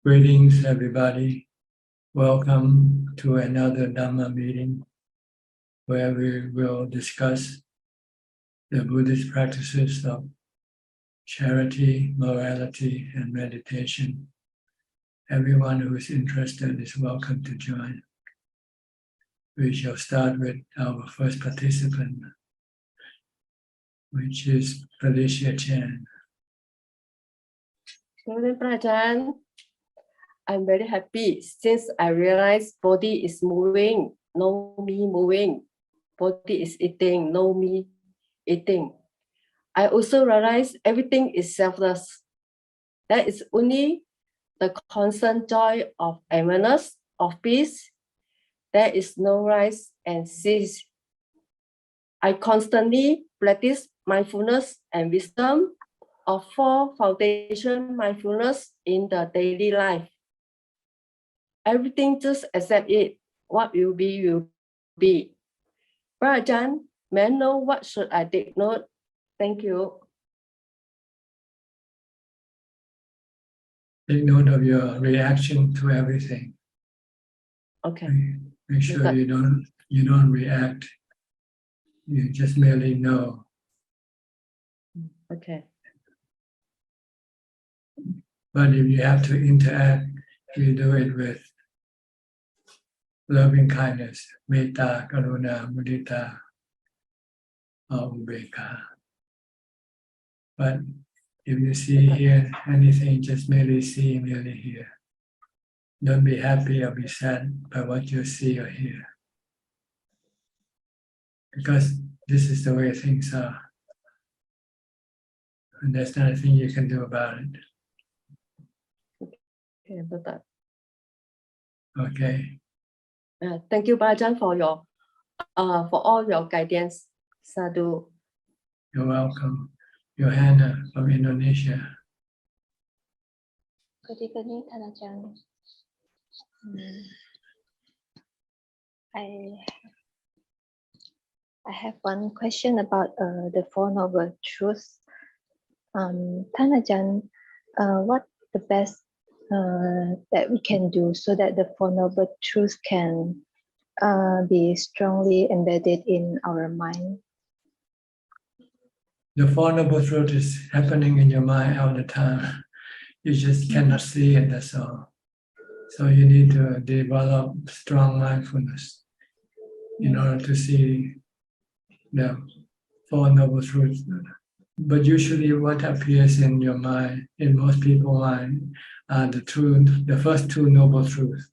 Greetings, everybody. Welcome to another Dhamma meeting where we will discuss the Buddhist practices of charity, morality, and meditation. Everyone who is interested is welcome to join. We shall start with our first participant, which is Felicia Chan. Ajahn, I'm very happy since I realized body is moving, no me moving. Body is eating, no me eating. I also realize everything is selfless. That is only the constant joy of awareness, of peace. There is no rise and cease. I constantly practice mindfulness and wisdom of four foundation mindfulness in the daily life. Everything just accept it. What will be, will be. Ajahn, may I know what should I take note? Thank you. Take note of your reaction to everything. Okay. Make sure you don't react. You just merely know. Okay. But if you have to interact, you do it with loving kindness, metta, karuna, mudita, or ubeka. But if you see, hear anything, just merely see, merely hear. Don't be happy or be sad by what you see or hear. Because this is the way things are. And there's nothing you can do about it. Okay, about that. Okay. Thank you, Ajahn, for all your guidance. Sadhu. You're welcome. Johanna from Indonesia. Good evening, Ajahn. I have one question about the Four Noble Truths. Ajahn, what the best that we can do so that the Four Noble Truths can be strongly embedded in our mind? The Four Noble Truths is happening in your mind all the time. You just cannot see it, that's all. So you need to develop strong mindfulness in order to see the Four Noble Truths. But usually what appears in your mind, in most people's mind, are the first two Noble Truths,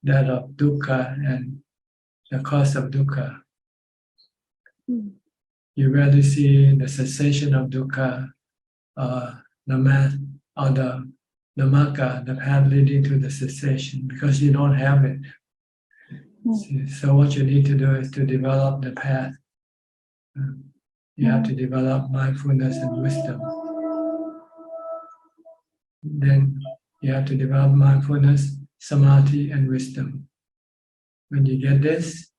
that of dukkha and the cause of dukkha. You rarely see the cessation of dukkha, the math, or the magga, the path leading to the cessation, because you don't have it. So what you need to do is to develop the path. You have to develop mindfulness and wisdom. Then you have to develop mindfulness, samadhi, and wisdom. When you get this,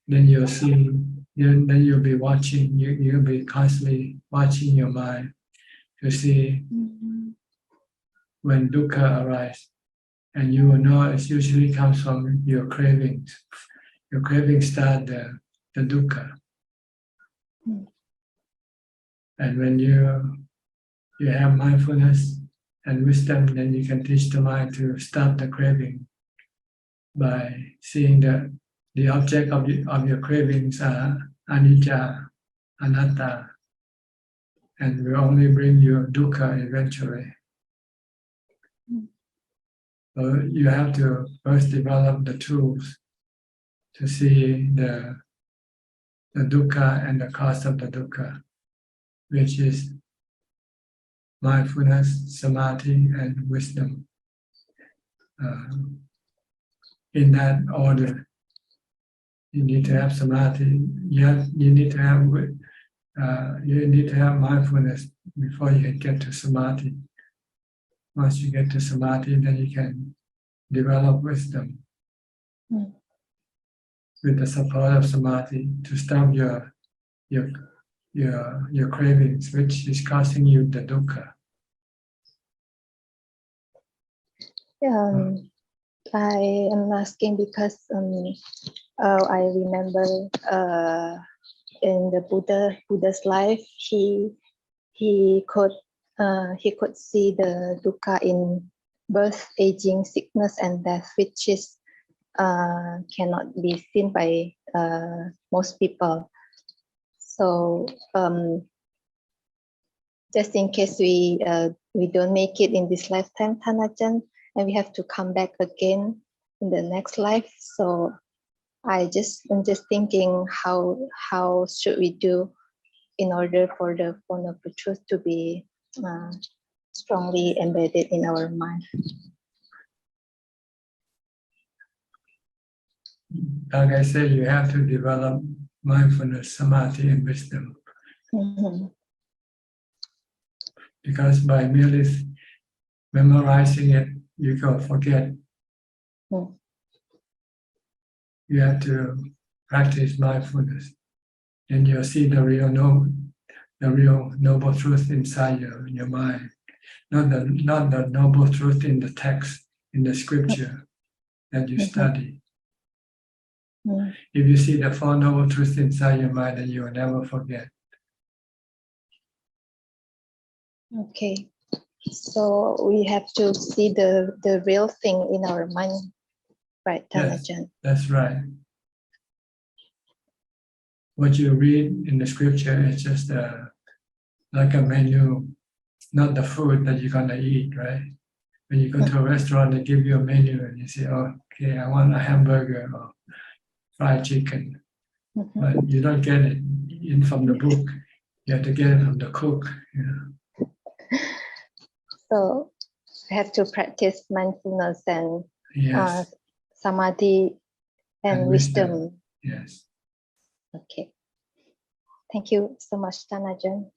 then you'll see. Then you'll be watching. You'll be constantly watching your mind to see when dukkha arises, and you will know it usually comes from your cravings. Your cravings start the dukkha. And when you have mindfulness and wisdom, then you can teach the mind to stop the craving by seeing that the object of your cravings are anicca, anatta, and will only bring you dukkha eventually. So you have to first develop the tools to see the dukkha and the cause of the dukkha, which is mindfulness, samadhi, and wisdom. In that order, you need to have samadhi. You need to have mindfulness before you can get to samadhi. Once you get to samadhi, then you can develop wisdom with the support of samadhi to stop your cravings, which is causing you the dukkha. I am asking because I remember in the Buddha's life, he could see the dukkha in birth, aging, sickness, and death, which is cannot be seen by most people. So just in case we don't make it in this lifetime, Thanajan, and we have to come back again in the next life. So I'm just thinking how should we do in order for the Four Noble Truths to be strongly embedded in our mind. Like I said, you have to develop mindfulness, samadhi, and wisdom. Because by merely memorizing it, you go forget. You have to practice mindfulness, and you'll see the real noble truth inside your mind, not the noble truth in the text, in the scripture that you study. If you see the Four Noble Truths inside your mind, then you will never forget. Okay, so we have to see the real thing in our mind, right, Thanajan? Yes, that's right. What you read in the scripture is just like a menu, not the food that you're gonna eat, right? When you go to a restaurant, they give you a menu and you say, oh, okay, I want a hamburger or fried chicken. But you don't get it in from the book. You have to get it from the cook. You know? So we have to practice mindfulness and Yes. samadhi and wisdom. Yes. Okay. Thank you so much, Thanajan.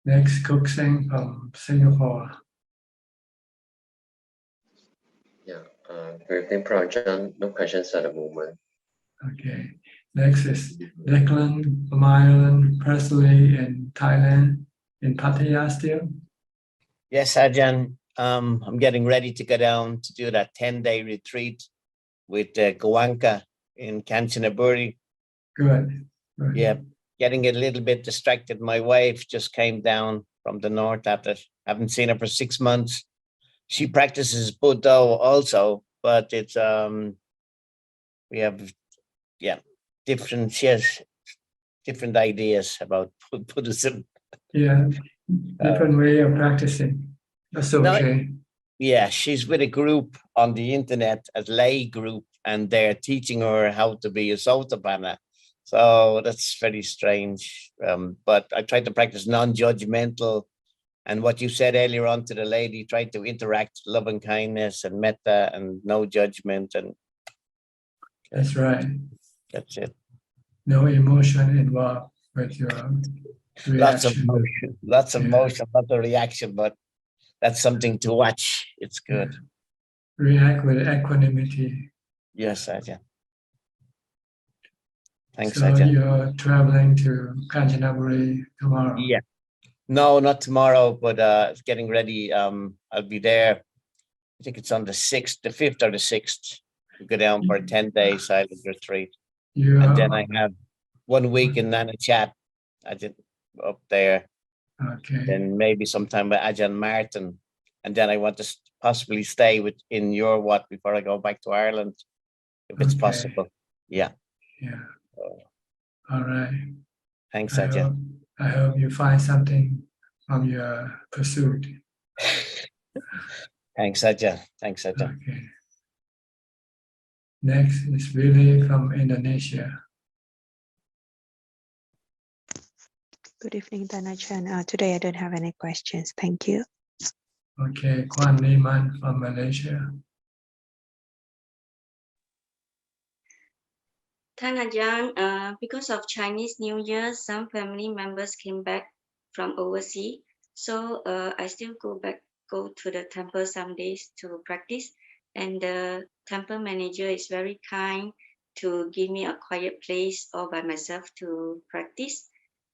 Next, Cook Sing from Singapore. Yeah, good evening, Prajan. No questions at the moment. Okay. Next is Declan from Ireland, Presley in Thailand, in Pattaya still. Yes, Ajahn. I'm getting ready to go down to do that 10-day retreat with Goanka in Kanchanaburi. Good. Yeah, getting a little bit distracted. My wife just came down from the north after haven't seen her for 6 months. She practices Buddha also, but it's we have different. She has different ideas about Buddhism. Yeah, different way of practicing. That's okay. Yeah, she's with a group on the internet, a lay group, and they're teaching her how to be a Sotapanna. So that's very strange. But I try to practice non-judgmental. And what you said earlier on to the lady, try to interact love and kindness and metta and no judgment. And that's right. That's it. No emotion involved with your reaction. Lots of motion, not the reaction, but that's something to watch. It's good. React with equanimity. Yes, Ajahn. Thanks, so Ajahn. You're traveling to Kanchanaburi tomorrow? Yeah. No, not tomorrow, but it's getting ready. I'll be there. I think it's on the 6th, the 5th or the 6th. We go down for a 10-day silent retreat. And then I have 1 week in Nanachat. I did up there. Okay. Then maybe sometime with Ajahn Martin. And then I want to possibly stay in your Wat before I go back to Ireland, if it's possible. Yeah. Yeah. All right. Thanks, Ajahn. I hope you find something from your pursuit. Thanks, Ajahn. Thanks, Ajahn. Okay. Next is Willie from Indonesia. Good evening, Thanajan. Today I don't have any questions. Thank you. Okay, Kwan Liman from Malaysia. Thanajan, because of Chinese New Year, some family members came back from overseas. So I still go to the temple some days to practice. And the temple manager is very kind to give me a quiet place all by myself to practice.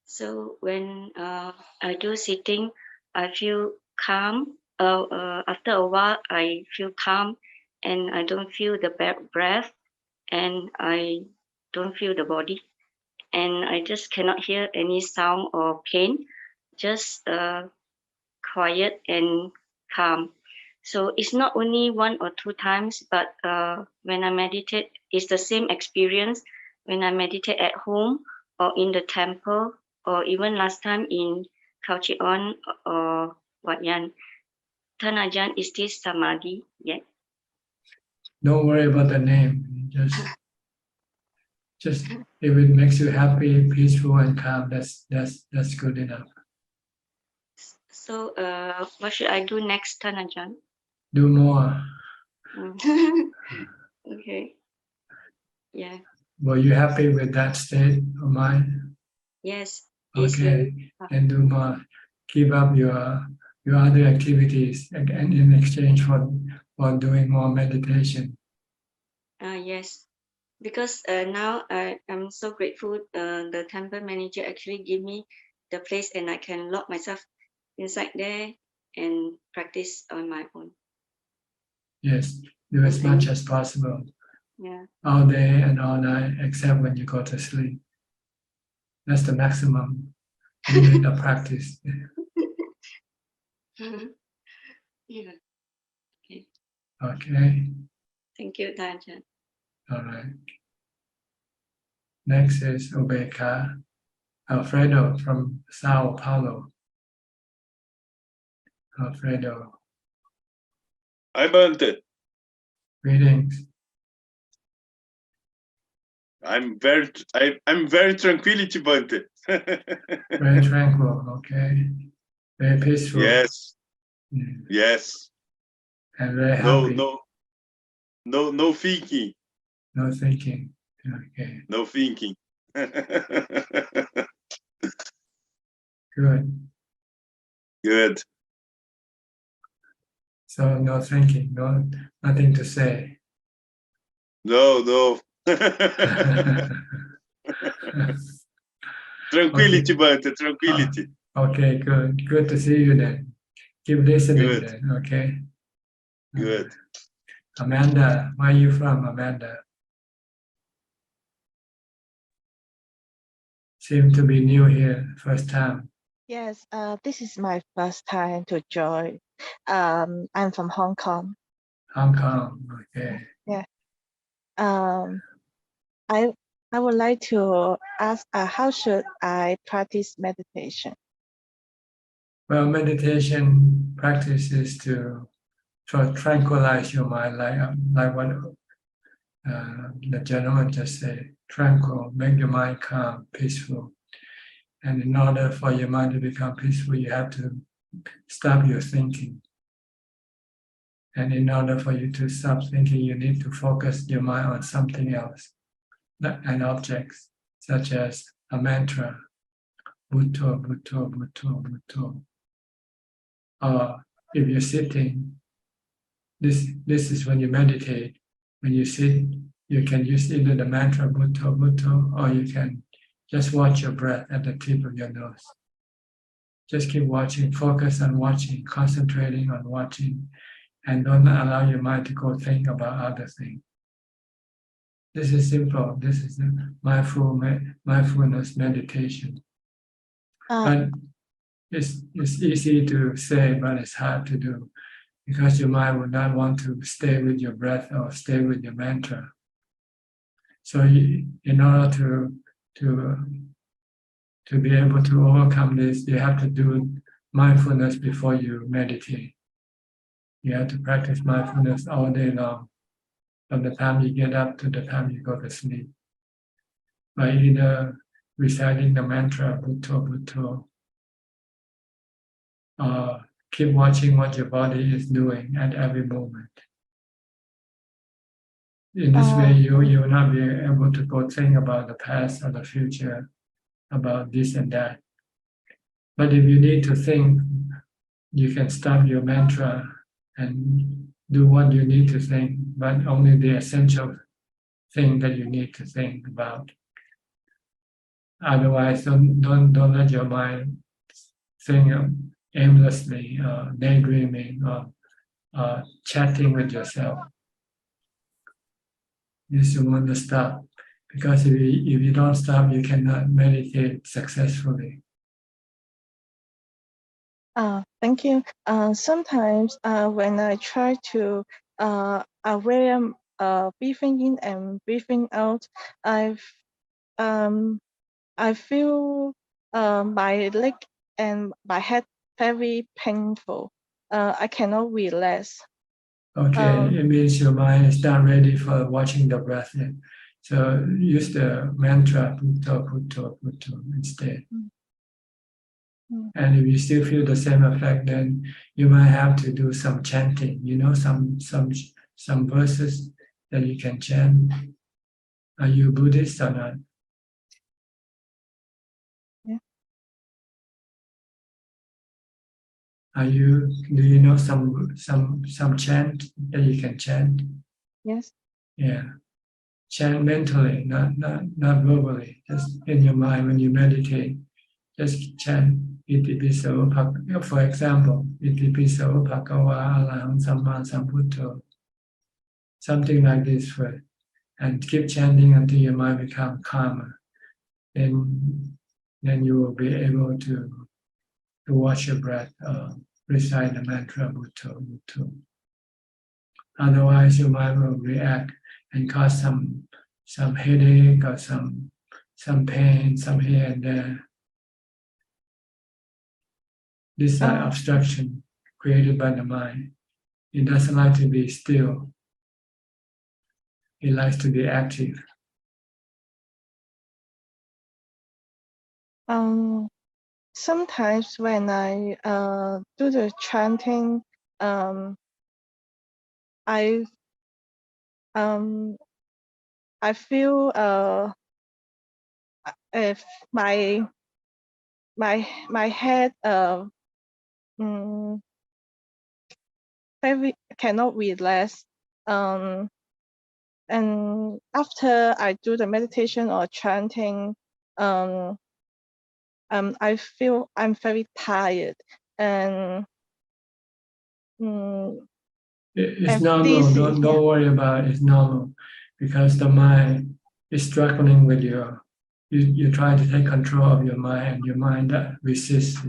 So when I do sitting, I feel calm after a while, I feel calm, and I don't feel the breath, and I don't feel the body, and I just cannot hear any sound or pain, just quiet and calm. So it's not only 1 or 2 times, but when I meditate, it's the same experience when I meditate at home or in the temple, or even last time in Khao Chi-on or Wat Yan. Ajahn, is this samadhi yet? Don't worry about the name. Just if it makes you happy, peaceful, and calm, that's good enough. So what should I do next, Ajahn? Do more. Okay. Yeah. Were you happy with that state of mind? Yes. Okay, and do more. Keep up your other activities and in exchange for doing more meditation. Yes. Because now I'm so grateful. The temple manager actually give me the place, and I can lock myself inside there and practice on my own. Yes, do as much as possible. Yeah. All day and all night, except when you go to sleep. That's the maximum limit of practice. Yeah. Okay. Okay. Thank you, Ajahn. All right. Next is Ubeka Alfredo from Sao Paulo. Alfredo. Hi, Bante. Greetings. I'm very tranquility, Bante. Very tranquil. Okay. Very peaceful. Yes. Yeah. Yes. And very happy. No thinking. No thinking. Okay. No thinking. Good. Good. So no thinking, nothing to say. No. Tranquility, Okay. Bante, tranquility. Okay, good. Good to see you then. Keep listening Good. then, okay? Good. Amanda, where are you from, Amanda? Seem to be new here, first time. Yes, this is my first time to join. I'm from Hong Kong. Hong Kong, okay. Yeah. I would like to ask, how should I practice meditation? Well, meditation practice is to tranquilize your mind, like what the gentleman just said, tranquil, make your mind calm, peaceful. And in order for your mind to become peaceful, you have to stop your thinking. And in order for you to stop thinking, you need to focus your mind on something else, an object, such as a mantra, Bhutto, Bhutto, Bhutto, Bhutto. Or if you're sitting, this is when you meditate. When you sit, you can use either the mantra Bhutto, Bhutto, or you can just watch your breath at the tip of your nose. Just keep watching, focus on watching, concentrating on watching, and don't allow your mind to go think about other things. This is simple. This is the mindfulness meditation. But it's easy to say, but it's hard to do, because your mind would not want to stay with your breath or stay with your mantra. So in order to be able to overcome this, you have to do mindfulness before you meditate. You have to practice mindfulness all day long, from the time you get up to the time you go to sleep, by either reciting the mantra Bhutto, Bhutto, or keep watching what your body is doing at every moment. In this way, you will not be able to go think about the past or the future, about this and that. But if you need to think, you can stop your mantra and do what you need to think, but only the essential thing that you need to think about. Otherwise, don't let your mind think aimlessly, daydreaming, or chatting with yourself. You should want to stop, because if you don't stop, you cannot meditate successfully. Thank you. Sometimes when I try to aware breathing in and breathing out, I feel my leg and my head very painful. I cannot relax. Okay, it means your mind is not ready for watching the breath in. So use the mantra Bhutto, Bhutto, Bhutto instead. And if you still feel the same effect, then you might have to do some chanting. You know, some verses that you can chant. Are you Buddhist or not? Yeah. Do you know some chant that you can chant? Yes. Yeah. Chant mentally, not verbally, just in your mind when you meditate. Just chant Itipiso, for example, Itipiso Bhagava Arahant Samma Sambuddho. Something like this first. And keep chanting until your mind becomes calmer. Then you will be able to watch your breath, recite the mantra Bhutto, Bhutto. Otherwise, your mind will react and cause some headache or some pain, some here and there. These are obstruction created by the mind. It doesn't like to be still. It likes to be active. Sometimes when I do the chanting, I feel if my head very cannot relax. And after I do the meditation or chanting, I feel I'm very tired and it's normal. Don't worry about it. It's normal, because the mind is struggling with you try to take control of your mind, and your mind resists.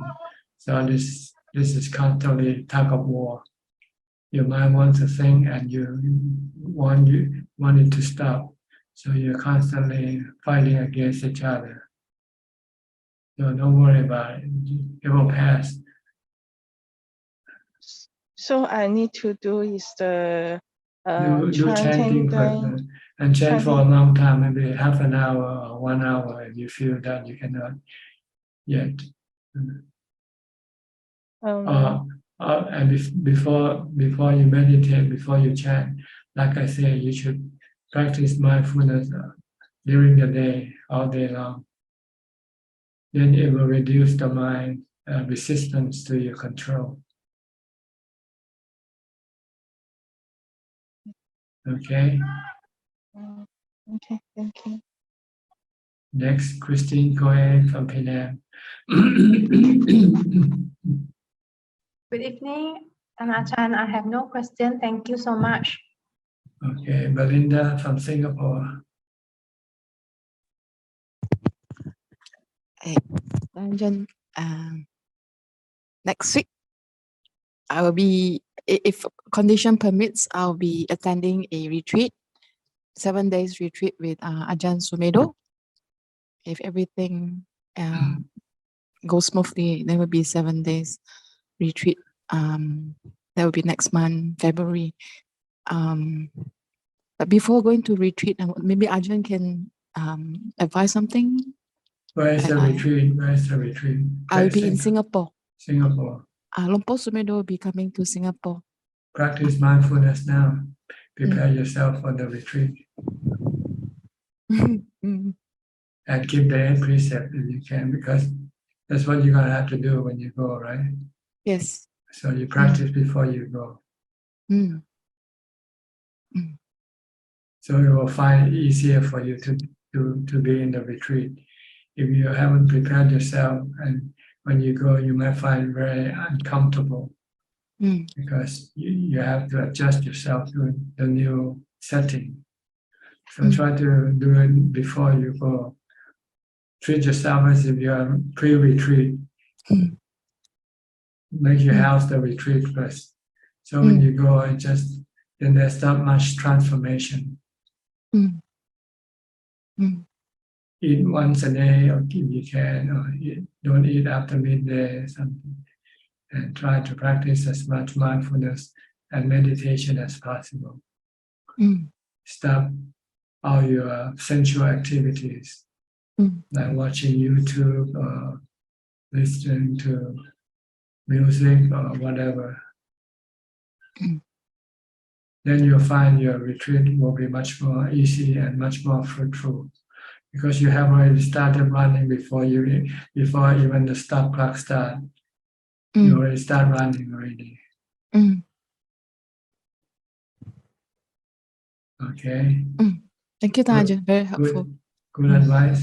So this is constantly tug of war. Your mind wants to think, and you want it to stop. So you're constantly fighting against each other. So don't worry about it. It will pass. So I need to do is the do chanting first, and chant for a long time, maybe half an hour or 1 hour, if you feel that you cannot yet. And before you meditate, before you chant, like I say, you should practice mindfulness during the day, all day long. Then it will reduce the mind resistance to your control. Okay. Okay, thank you. Next, Christine Coe from Penang. Good evening, Ajahn. I have no question. Thank you so much. Okay, Belinda from Singapore. Hey, Ajahn, next week I will be, if condition permits, I'll be attending a retreat, 7 days retreat with Ajahn Sumedho. If everything goes smoothly, there will be 7 days retreat. That will be next month, February. But before going to retreat, maybe Ajahn can advise something. Where is the retreat? Where is the retreat? I'll be in Singapore. Singapore. Lompo Sumedho will be coming to Singapore. Practice mindfulness now. Prepare yourself for the retreat. And keep the 8 precepts if you can, because that's what you're going to have to do when you go, right? Yes. So you practice before you go. So you will find it easier for you to be in the retreat. If you haven't prepared yourself, and when you go, you might find very uncomfortable Mm. because you have to adjust yourself to the new setting. So Mm. try to do it before you go. Treat yourself as if you are pre-retreat. Mm. Make your Mm. house the retreat first. So when you go, then there's not much transformation. Mm. Mm. Eat once a day, or if you can, or don't eat after midday, something, and try to practice as much mindfulness and meditation as possible. Mm. Stop all your sensual activities, like watching YouTube or listening to music or whatever. Then you'll find your retreat will be much more easy and much more fruitful, because you have already started running before even the stop clock start. You already start running already. Okay. Thank you, Ajahn. Very helpful. Good advice.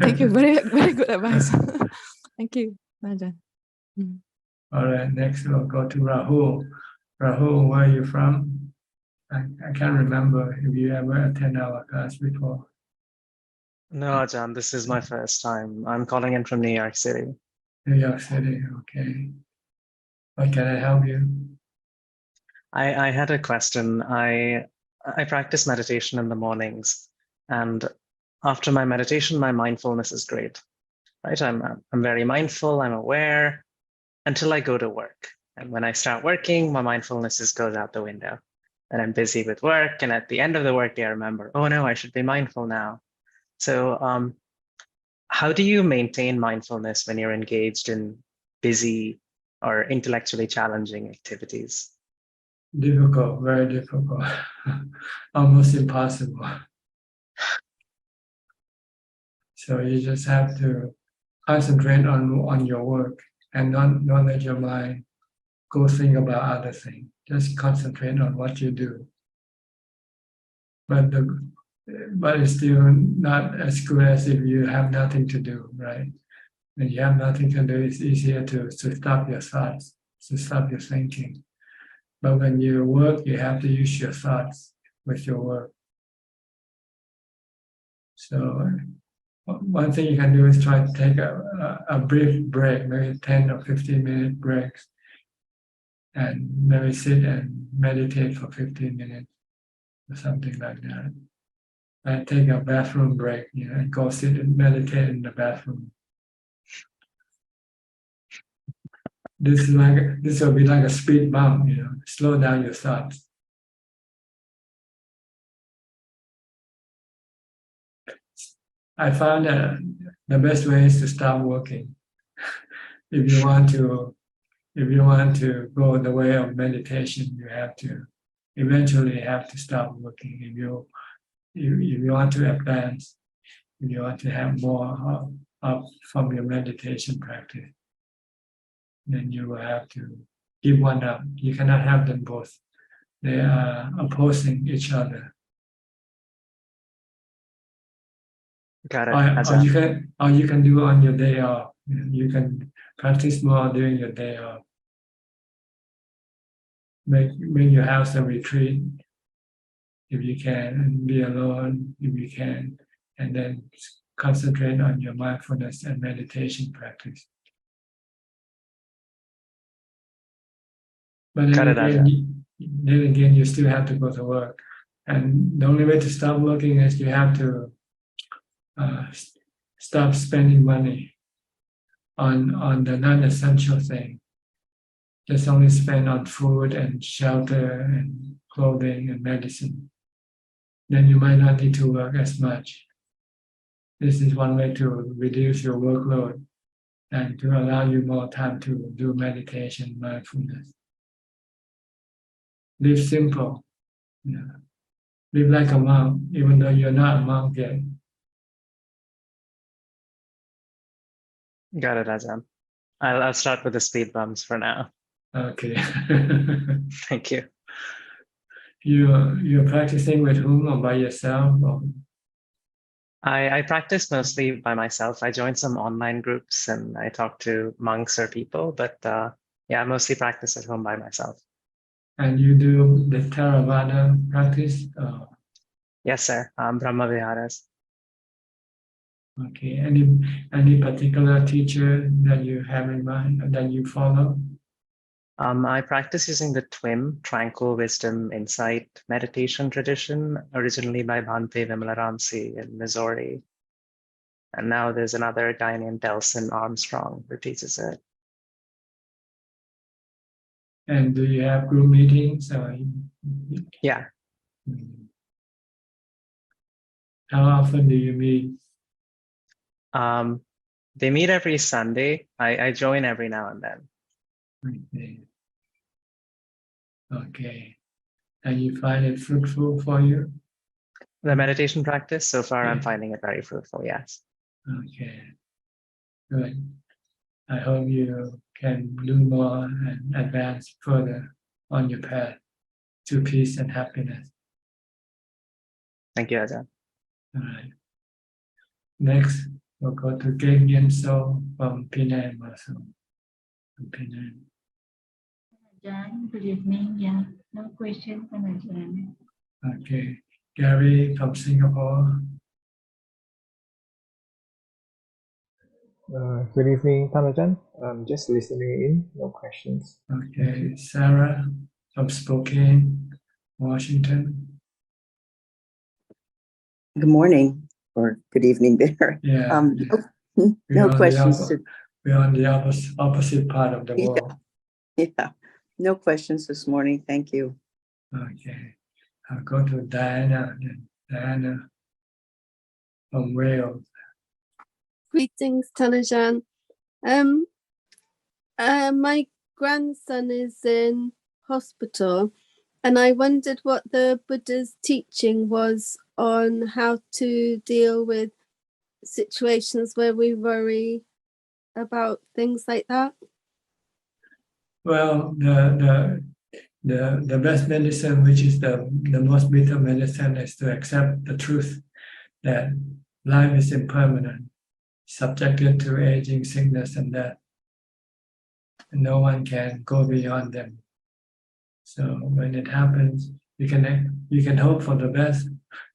Thank you. Very good advice. Thank you, Ajahn. All right. Next, we'll go to Rahul. Rahul, where are you from? I can't remember if you ever attend our class before. No, Ajahn, this is my first time. I'm calling in from New York City. New York City, okay. What can I help you? I had a question. I practice meditation in the mornings, and after my meditation, my mindfulness is great. Right? I'm very mindful, I'm aware until I go to work. And when I start working, my mindfulness just goes out the window. And I'm busy with work, and at the end of the workday, I remember, oh no, I should be mindful now. So how do you maintain mindfulness when you're engaged in busy or intellectually challenging activities? Difficult, very difficult. Almost impossible. So you just have to concentrate on your work and not let your mind go think about other things. Just concentrate on what you do. But it's still not as good as if you have nothing to do, right? When you have nothing to do, it's easier to stop your thoughts, to stop your thinking. But when you work, you have to use your thoughts with your work. So one thing you can do is try to take a brief break, maybe 10 or 15-minute breaks, and maybe sit and meditate for 15 minutes or something like that. And take a bathroom break, and go sit and meditate in the bathroom. This will be like a speed bump, slow down your thoughts. I found that the best way is to stop working. If you want to go the way of meditation, you have to eventually have to stop working. If you want to advance, if you want to have more up from your meditation practice, then you will have to give one up. You cannot have them both. They are opposing each other. Got it. Or you can do on your day off. You can practice more during your day off. Make your house a retreat if you can, and be alone if you can, and then concentrate on your mindfulness and meditation practice. But then again, you still have to go to work, and the only way to stop working is you have to stop spending money on the non-essential thing. Just only spend on food and shelter and clothing and medicine. Then you might not need to work as much. This is one way to reduce your workload and to allow you more time to do meditation, mindfulness. Live simple. Live like a monk, even though you're not a monk yet. Got it, Ajahn. I'll start with the speed bumps for now. Okay. Thank you. You're practicing with whom, or by yourself? Or? I practice mostly by myself. I joined some online groups and I talk to monks or people, but yeah, I mostly practice at home by myself. And you do the Theravada practice? Yes, sir. Brahma Viharas. Okay. Any particular teacher that you have in mind that you follow? I practice using the TWIM, Tranquil Wisdom Insight meditation tradition, originally by Bhante Vimalaramsi in Missouri. And now there's another guy named Delson Armstrong who teaches it. And do you have group meetings? Yeah. How often do you meet? They meet every Sunday. I join every now and then. Okay. And you find it fruitful for you? The meditation practice, so far I'm finding it very fruitful, yes. Okay. Good. I hope you can do more and advance further on your path to peace and happiness. Thank you, Ajahn. All right. Next, we'll go to Gen Yenso from Penang. From Penang. Ajahn, good evening. Yeah, no question from Ajahn. Okay. Gary from Singapore. Good evening, Ajahn. I'm just listening in, no questions. Okay. Sarah from Spokane, Washington. Good morning or good evening there. Yeah. No questions. We're on the opposite part of the world. Yeah, no questions this morning. Thank you. Okay. I'll go to Diana. Diana from Wales. Greetings, Tanajan. My grandson is in hospital, and I wondered what the Buddha's teaching was on how to deal with situations where we worry about things like that. Well, the best medicine, which is the most bitter medicine, is to accept the truth that life is impermanent, subjected to aging, sickness, and death. And no one can go beyond them. So when it happens, you can hope for the best,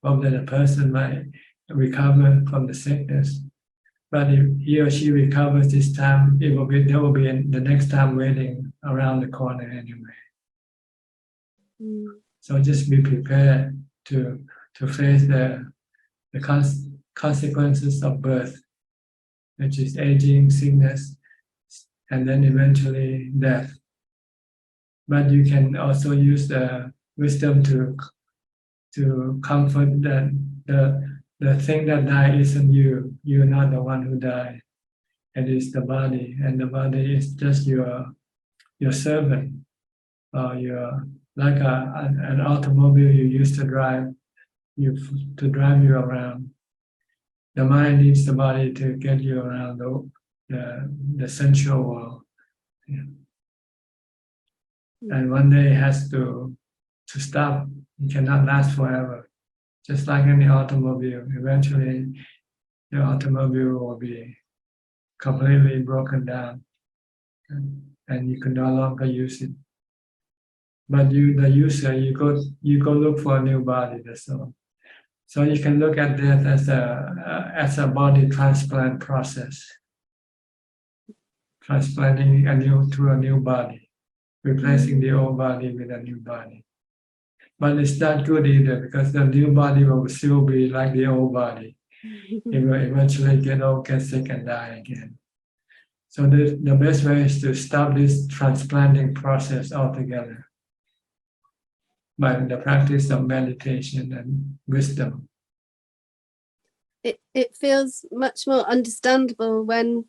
hope that a person might recover from the sickness. But if he or she recovers this time, there will be the next time waiting around the corner anyway. So just be prepared to face the consequences of birth, which is aging, sickness, and then eventually death. But you can also use the wisdom to comfort that the thing that died isn't you. You're not the one who died. It is the body, and the body is just your servant, or like an automobile you used to drive you around. The mind needs the body to get you around the sensual world. Yeah. And one day it has to stop. It cannot last forever. Just like any automobile, eventually the automobile will be completely broken down, and you can no longer use it. But you, the user, you go look for a new body. That's all. So you can look at death as a body transplant process, transplanting to a new body, replacing the old body with a new body. But it's not good either, because the new body will still be like the old body. It will eventually get old, get sick, and die again. So the best way is to stop this transplanting process altogether by the practice of meditation and wisdom. It feels much more understandable when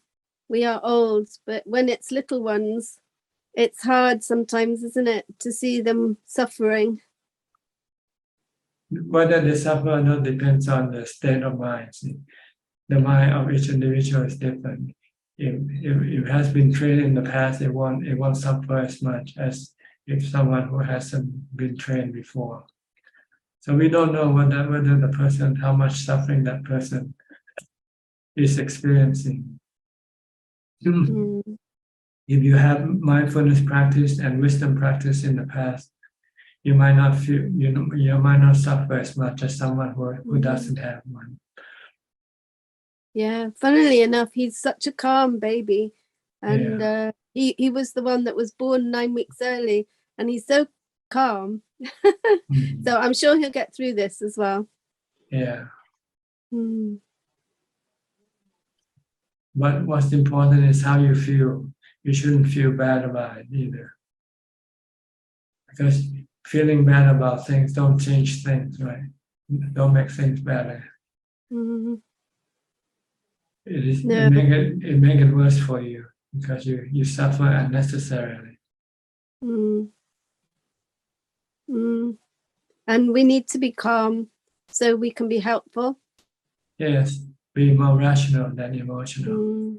we are old, but when it's little ones, it's hard sometimes, isn't it, to see them suffering? Whether they suffer or not depends on the state of mind. The mind of each individual is different. If it has been trained in the past, it won't suffer as much as if someone who hasn't been trained before. So we don't know whether the person, how much suffering that person is experiencing. If you have mindfulness practice and wisdom practice in the past, you might not feel, you might not suffer as much as someone who doesn't have one. Yeah, funnily enough, he's such a calm baby, and he was the one that was born 9 weeks early, and he's so calm. So I'm sure he'll get through this as well. Yeah. Mm. But what's important is how you feel. You shouldn't feel bad about it either, because feeling bad about things don't change things, right? Don't make things better. It make it worse for you, because you suffer unnecessarily. And we need to be calm so we can be helpful. Yes, be more rational than emotional.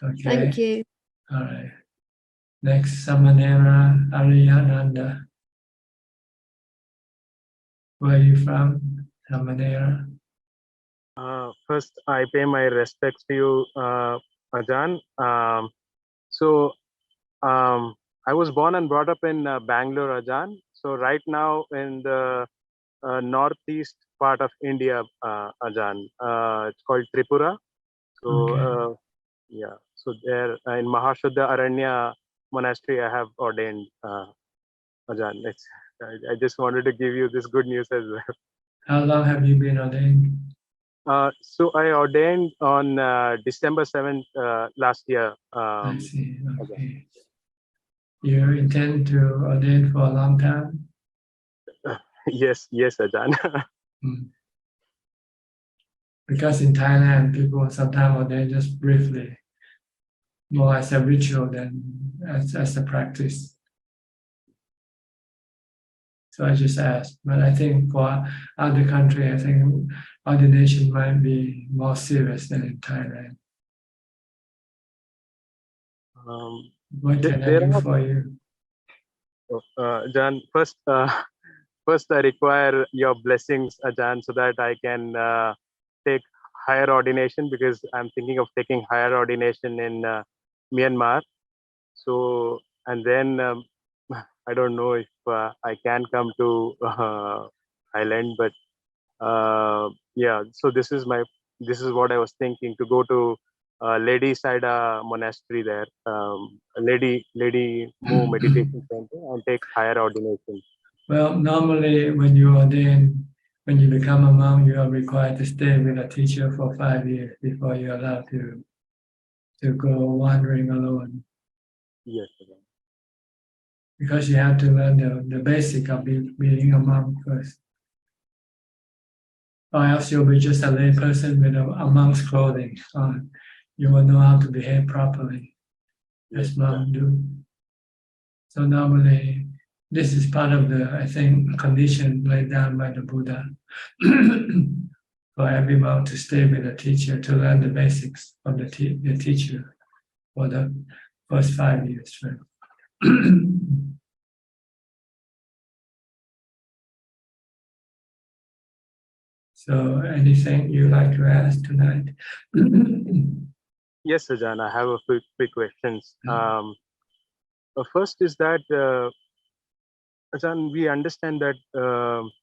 Okay. Thank you. All right. Next, Samanera Ariyananda. Where are you from, Samanera? First, I pay my respects to you, Ajahn. I was born and brought up in Bangalore, Ajahn. So right now in the northeast part of India, Ajahn, it's called Tripura. So yeah, so there in Mahashuddha Aranya Monastery, I have ordained, Ajahn. I just wanted to give you this good news as well. How long have you been ordained? So I ordained on December 7th last year. I see. Okay. You intend to ordain for a long time? Yes, Ajahn. Because in Thailand, people sometimes ordain just briefly, more as a ritual than as a practice. So I just asked, but I think for other country, I think ordination might be more serious than in Thailand. What can I do for you? Ajahn, first I require your blessings, Ajahn, so that I can take higher ordination, because I'm thinking of taking higher ordination in Myanmar. So, and then I don't know if I can come to Thailand, but yeah. So this is what I was thinking, to go to Lady Saida Monastery there, Lady Mu Meditation Center, and take higher ordination. Well, normally when you ordain, when you become a monk, you are required to stay with a teacher for 5 years before you're allowed to go wandering alone. Yes. Because you have to learn the basic of being a monk first. Or else you'll be just a lay person with a monk's clothing on. You will know how to behave properly, as monks do. So normally, this is part of the, I think, condition laid down by the Buddha for every monk to stay with a teacher, to learn the basics of the teacher for the first 5 years. So anything you like to ask tonight? Yes, Ajahn, I have a quick questions. First is that, Ajahn, we understand that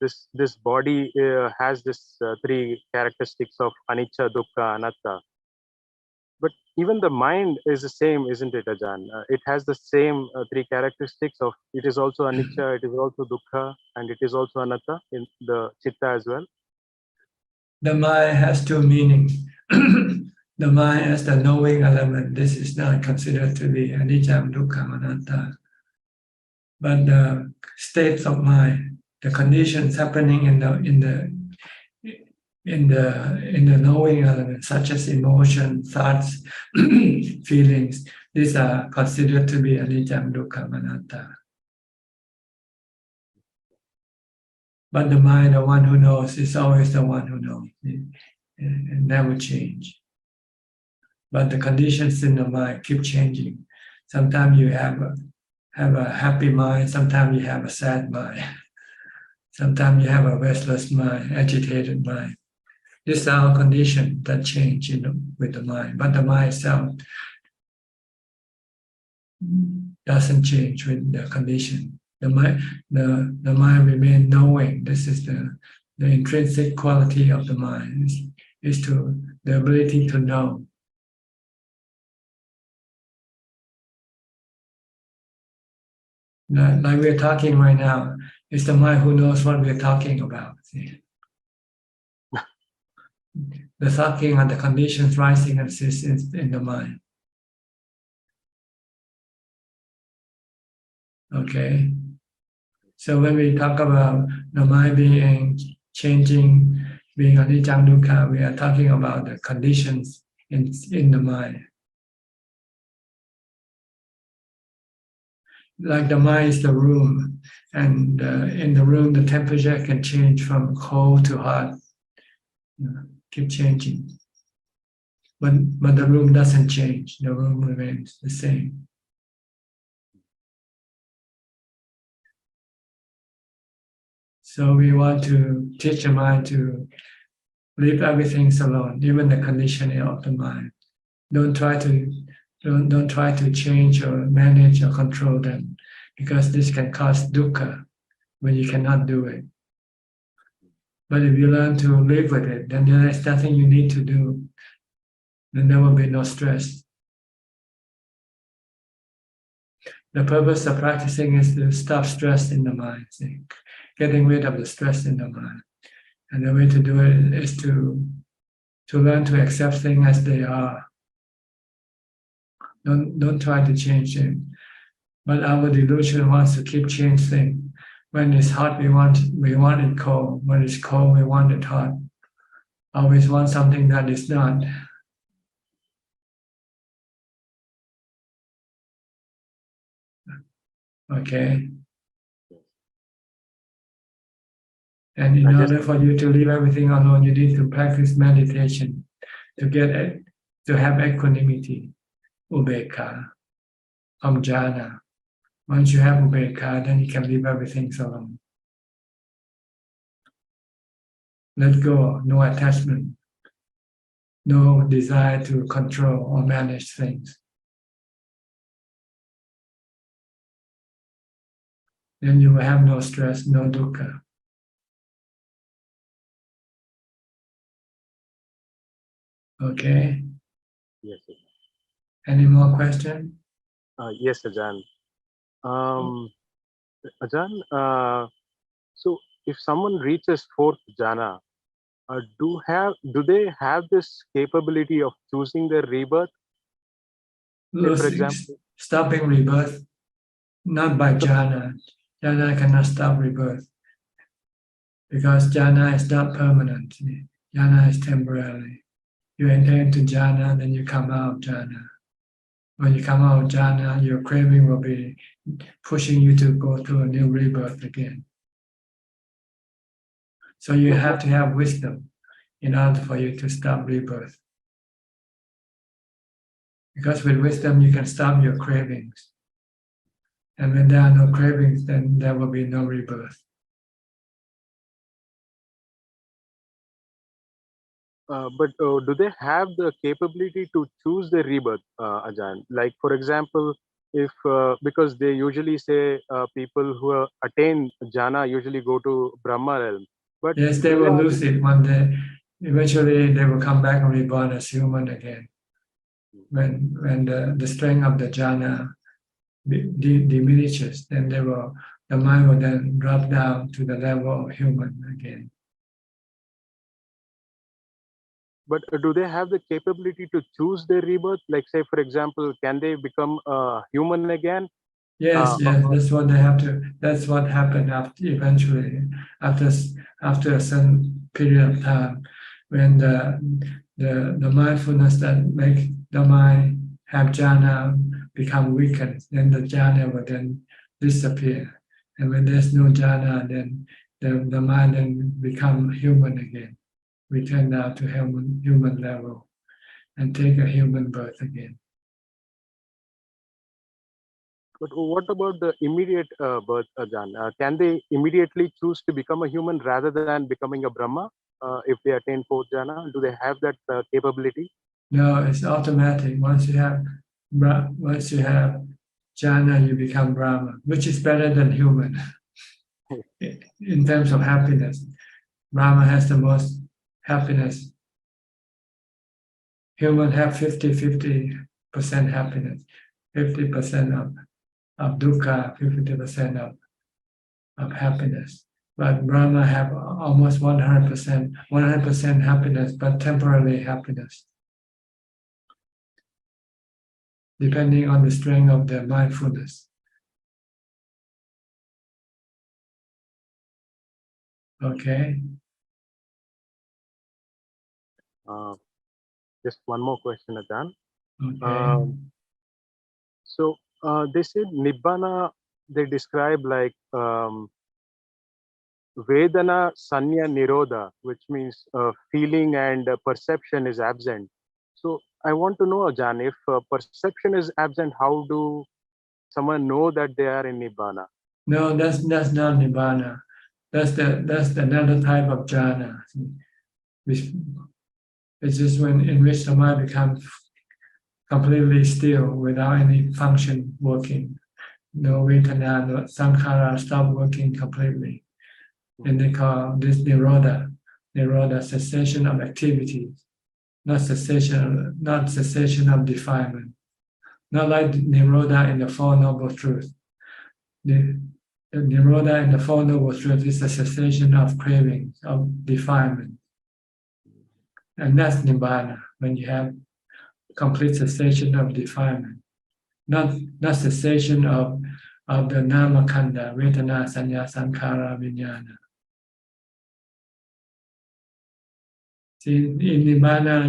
this body has this 3 characteristics of anicca, dukkha, anatta. But even the mind is the same, isn't it, Ajahn? It has the same 3 characteristics of, it is also anicca, it is also dukkha, and it is also anatta in the chitta as well. The mind has 2 meanings. The mind as the knowing element, this is not considered to be anicca, dukkha, anatta. But the states of mind, the conditions happening in the knowing element, such as emotion, thoughts, feelings, these are considered to be anicca, dukkha, anatta. But the mind, the one who knows, is always the one who knows. It never change. But the conditions in the mind keep changing. Sometimes you have a happy mind, sometimes you have a sad mind. Sometimes you have a restless mind, agitated mind. These are all conditions that change with the mind, but the mind itself doesn't change with the condition. The mind remains knowing. This is the intrinsic quality of the mind, is to the ability to know. Like we're talking right now, it's the mind who knows what we're talking about. See? The talking and the conditions rising and ceasing in the mind. Okay. So when we talk about the mind being changing, being anicca dukkha, we are talking about the conditions in the mind. Like the mind is the room, and in the room the temperature can change from cold to hot. Keep changing. But the room doesn't change. The room remains the same. So we want to teach the mind to leave everything alone, even the conditioning of the mind. Don't try to change or manage or control them, because this can cause dukkha when you cannot do it. But if you learn to live with it, then there is nothing you need to do. Then there will be no stress. The purpose of practicing is to stop stress in the mind, getting rid of the stress in the mind. And the way to do it is to learn to accept things as they are. Don't try to change them. But our delusion wants to keep changing things. When it's hot, we want it cold. When it's cold, we want it hot. Always want something that is not. Okay. And in order for you to leave everything alone, you need to practice meditation to have equanimity, ubeka, jhana. Once you have ubeka, then you can leave everything alone. Let go, no attachment, no desire to control or manage things. Then you will have no stress, no dukkha. Okay. Yes, sir. Any more questions? Yes, Ajahn. Ajahn, so if someone reaches fourth jhana, do they have this capability of choosing their rebirth? For example, Stopping rebirth, not by jhana. Jhana cannot stop rebirth, because jhana is not permanent. Jhana is temporary. You enter into jhana, then you come out of jhana. When you come out of jhana, your craving will be pushing you to go to a new rebirth again. So you have to have wisdom in order for you to stop rebirth. Because with wisdom, you can stop your cravings. And when there are no cravings, then there will be no rebirth. But do they have the capability to choose their rebirth, Ajahn? Like, for example, if because they usually say people who attain jhana usually go to Brahma realm. But yes, they will lose it one day. Eventually, they will come back and reborn as human again. When the strength of the jhana diminishes, then the mind will then drop down to the level of human again. But do they have the capability to choose their rebirth? Like, say, for example, can they become human again? Yes, that's what they have to. That's what happened eventually after a certain period of time, when the mindfulness that makes the mind have jhana become weakened, then the jhana will then disappear, and when there's no jhana, then the mind then become human again, return down to human level, and take a human birth again. But what about the immediate birth, Ajahn? Can they immediately choose to become a human rather than becoming a Brahma if they attain fourth jhana? Do they have that capability? No, it's automatic. Once you have jhana, you become Brahma, which is better than human in terms of happiness. Brahma has the most happiness. Human have 50% happiness, 50% of dukkha, 50% of happiness. But Brahma have almost 100% happiness, but temporary happiness, depending on the strength of their mindfulness. Okay. Just one more question, Ajahn. Okay. So they said Nibbana, they describe like Vedana Sanya Nirodha, which means feeling and perception is absent. So I want to know, Ajahn, if perception is absent, how do someone know that they are in Nibbana? No, that's not Nibbana. That's another type of jhana, which it's just when in which the mind becomes completely still without any function working. No vedana, no sankhara stop working completely. And they call this nirodha cessation of activities, not cessation of defilement. Not like nirodha in the Four Noble Truths. The nirodha in the Four Noble Truths is the cessation of cravings, of defilement. And that's nibbana, when you have complete cessation of defilement. Not cessation of the nama khandha, vedana, sanya, sankhara, vijnana. See, in nibbana,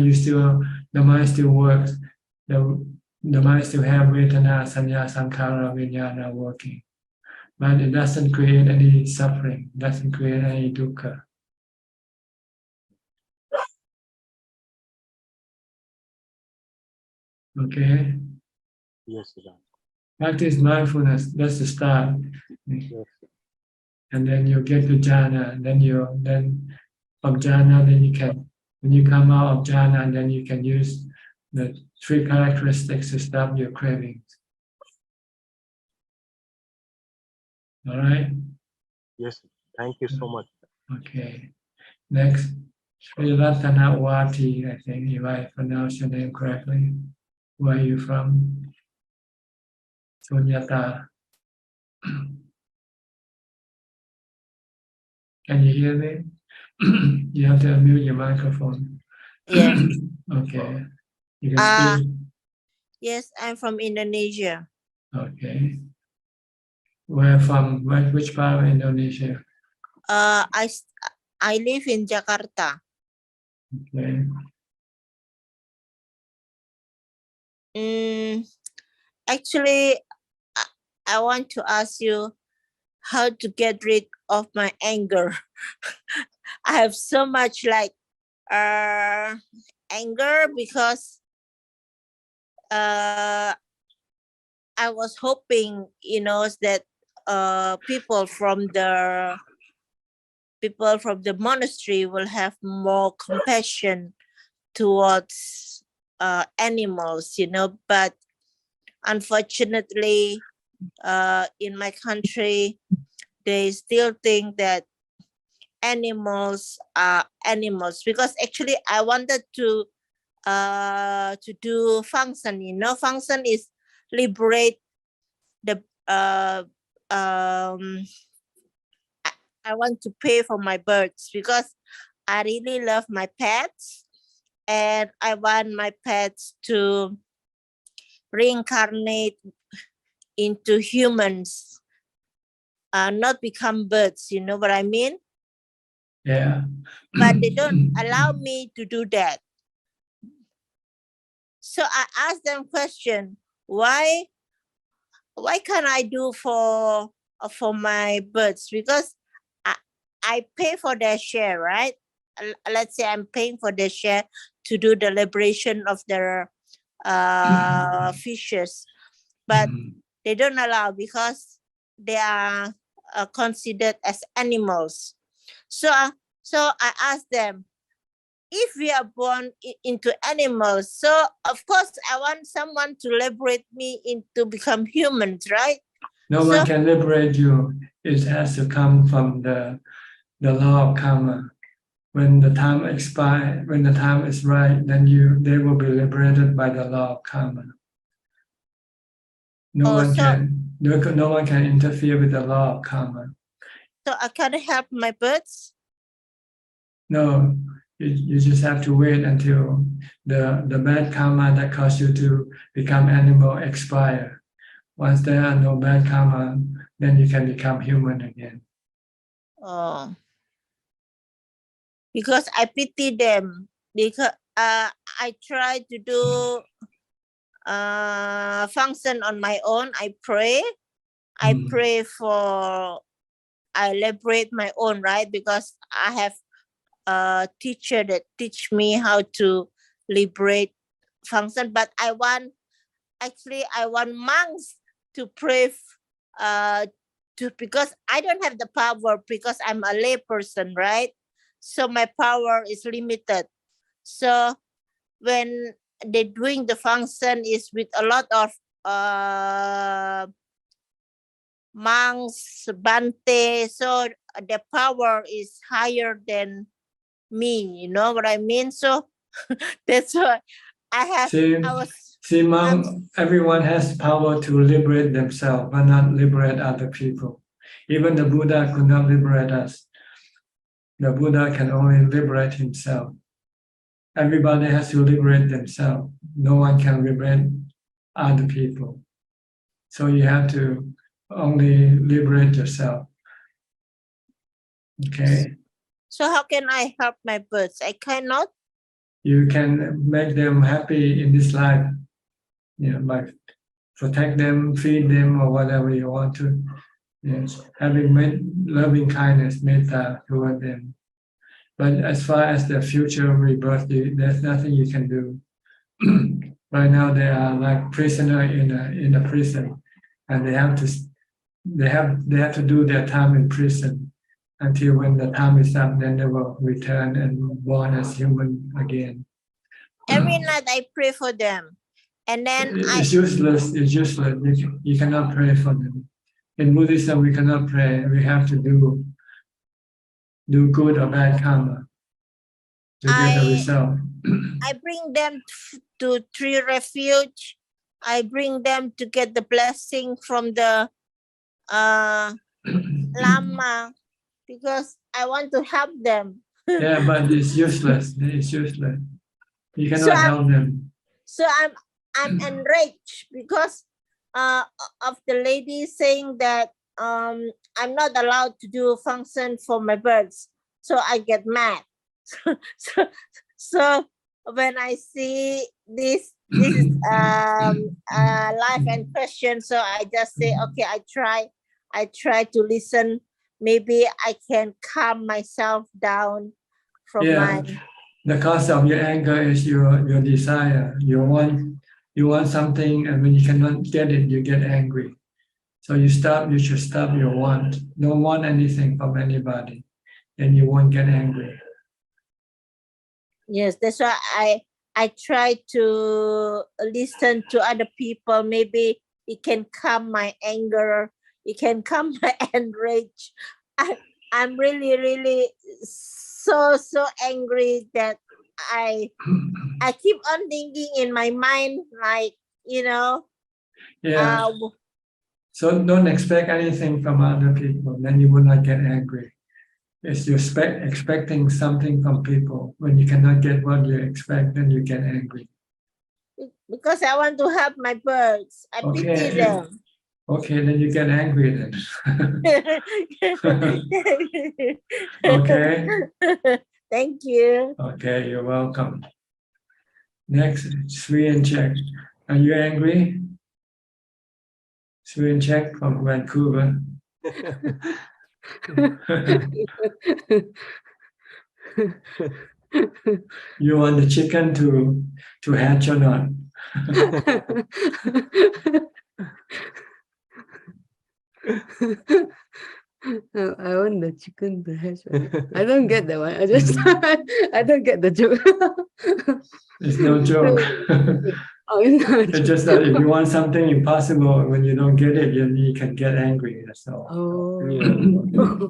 the mind still works. The mind still have vedana, sanya, sankhara, vijnana working. But it doesn't create any suffering, doesn't create any dukkha. Okay? Yes, Ajahn. Practice mindfulness, that's the start. Yes. And then you get to jhana, and then from jhana, then you can, when you come out of jhana, then you can use the three characteristics to stop your cravings. All right? Yes, thank you so much. Okay. Next, Sri Ratnawati, I think, if I pronounce your name correctly. Where are you from? Sunyata. Can you hear me? You have to unmute your microphone. Yes. Okay. You can speak. Yes, I'm from Indonesia. Okay. Where from? Which part of Indonesia? I live in Jakarta. Okay. Actually, I want to ask you how to get rid of my anger. I have so much like anger because I was hoping, that people from the monastery will have more compassion towards animals, but unfortunately in my country they still think that animals are animals, because actually I wanted to do function. Function is liberate the I want to pay for my birds because I really love my pets and I want my pets to reincarnate into humans, not become birds. You know what I mean? Yeah. But they don't allow me to do that. So I asked them question, why can't I do for my birds? Because I pay for their share, right? Let's say I'm paying for their share to do the liberation of their fishes. But they don't allow because they are considered as animals. So I asked them, if we are born into animals, so of course I want someone to liberate me into become humans, right? No one can liberate you. It has to come from the law of karma. When the time expires, when the time is right, then they will be liberated by the law of karma. No one can interfere with the law of karma. So I can't help my birds? No, you just have to wait until the bad karma that caused you to become animal expire. Once there are no bad karma, then you can become human again. Oh, because I pity them. Because I try to do function on my own. I pray. I pray for I liberate my own, right? Because I have a teacher that teach me how to liberate function. But I want monks to pray because I don't have the power because I'm a lay person, right? So my power is limited. So when they're doing the function is with a lot of monks, Bante, so the power is higher than me, you know what I mean? So that's why monk, everyone has power to liberate themselves, but not liberate other people. Even the Buddha could not liberate us. The Buddha can only liberate himself. Everybody has to liberate themselves. No one can liberate other people. So you have to only liberate yourself. Okay? So how can I help my birds? I cannot? You can make them happy in this life, by protect them, feed them, or whatever you want to. Yes, having loving kindness, metta toward them. But as far as the future rebirth, there's nothing you can do. Right now, they are like prisoner in a prison, and they have to do their time in prison until when the time is up. Then they will return and born as human again. Every night I pray for them, and then it's useless. It's useless. You cannot pray for them. In Buddhism, we cannot pray. We have to do good or bad karma to get the result. I bring them to tree refuge. I bring them to get the blessing from the Lama because I want to help them. Yeah, but it's useless. It's useless. You cannot help them. So I'm enraged because of the lady saying that I'm not allowed to do function for my birds. So I get mad. So when I see this is life and question, so I just say, okay, I try to listen. Maybe I can calm myself down from the cause of your anger is your desire. You want something, and when you cannot get it, you get angry. So you should stop your want. Don't want anything from anybody, and you won't get angry. Yes, that's why I try to listen to other people. Maybe it can calm my anger. It can calm my enrage. I'm really so angry that I keep on thinking in my mind, like, Yeah. So don't expect anything from other people, then you will not get angry. If you're expecting something from people, when you cannot get what you expect, then you get angry. Because I want to help my birds. I pity them. Okay, then you get angry then. Okay. Thank you. Okay, you're welcome. Next, Sri and Czech. Are you angry? Sri and Czech from Vancouver. You want the chicken to hatch or not? I want the chicken to hatch. I don't get that one. I just I don't get the joke. It's no joke. Oh, it's not a It's joke. just that if you want something impossible, when you don't get it, you can get angry. That's all. Oh. Yeah.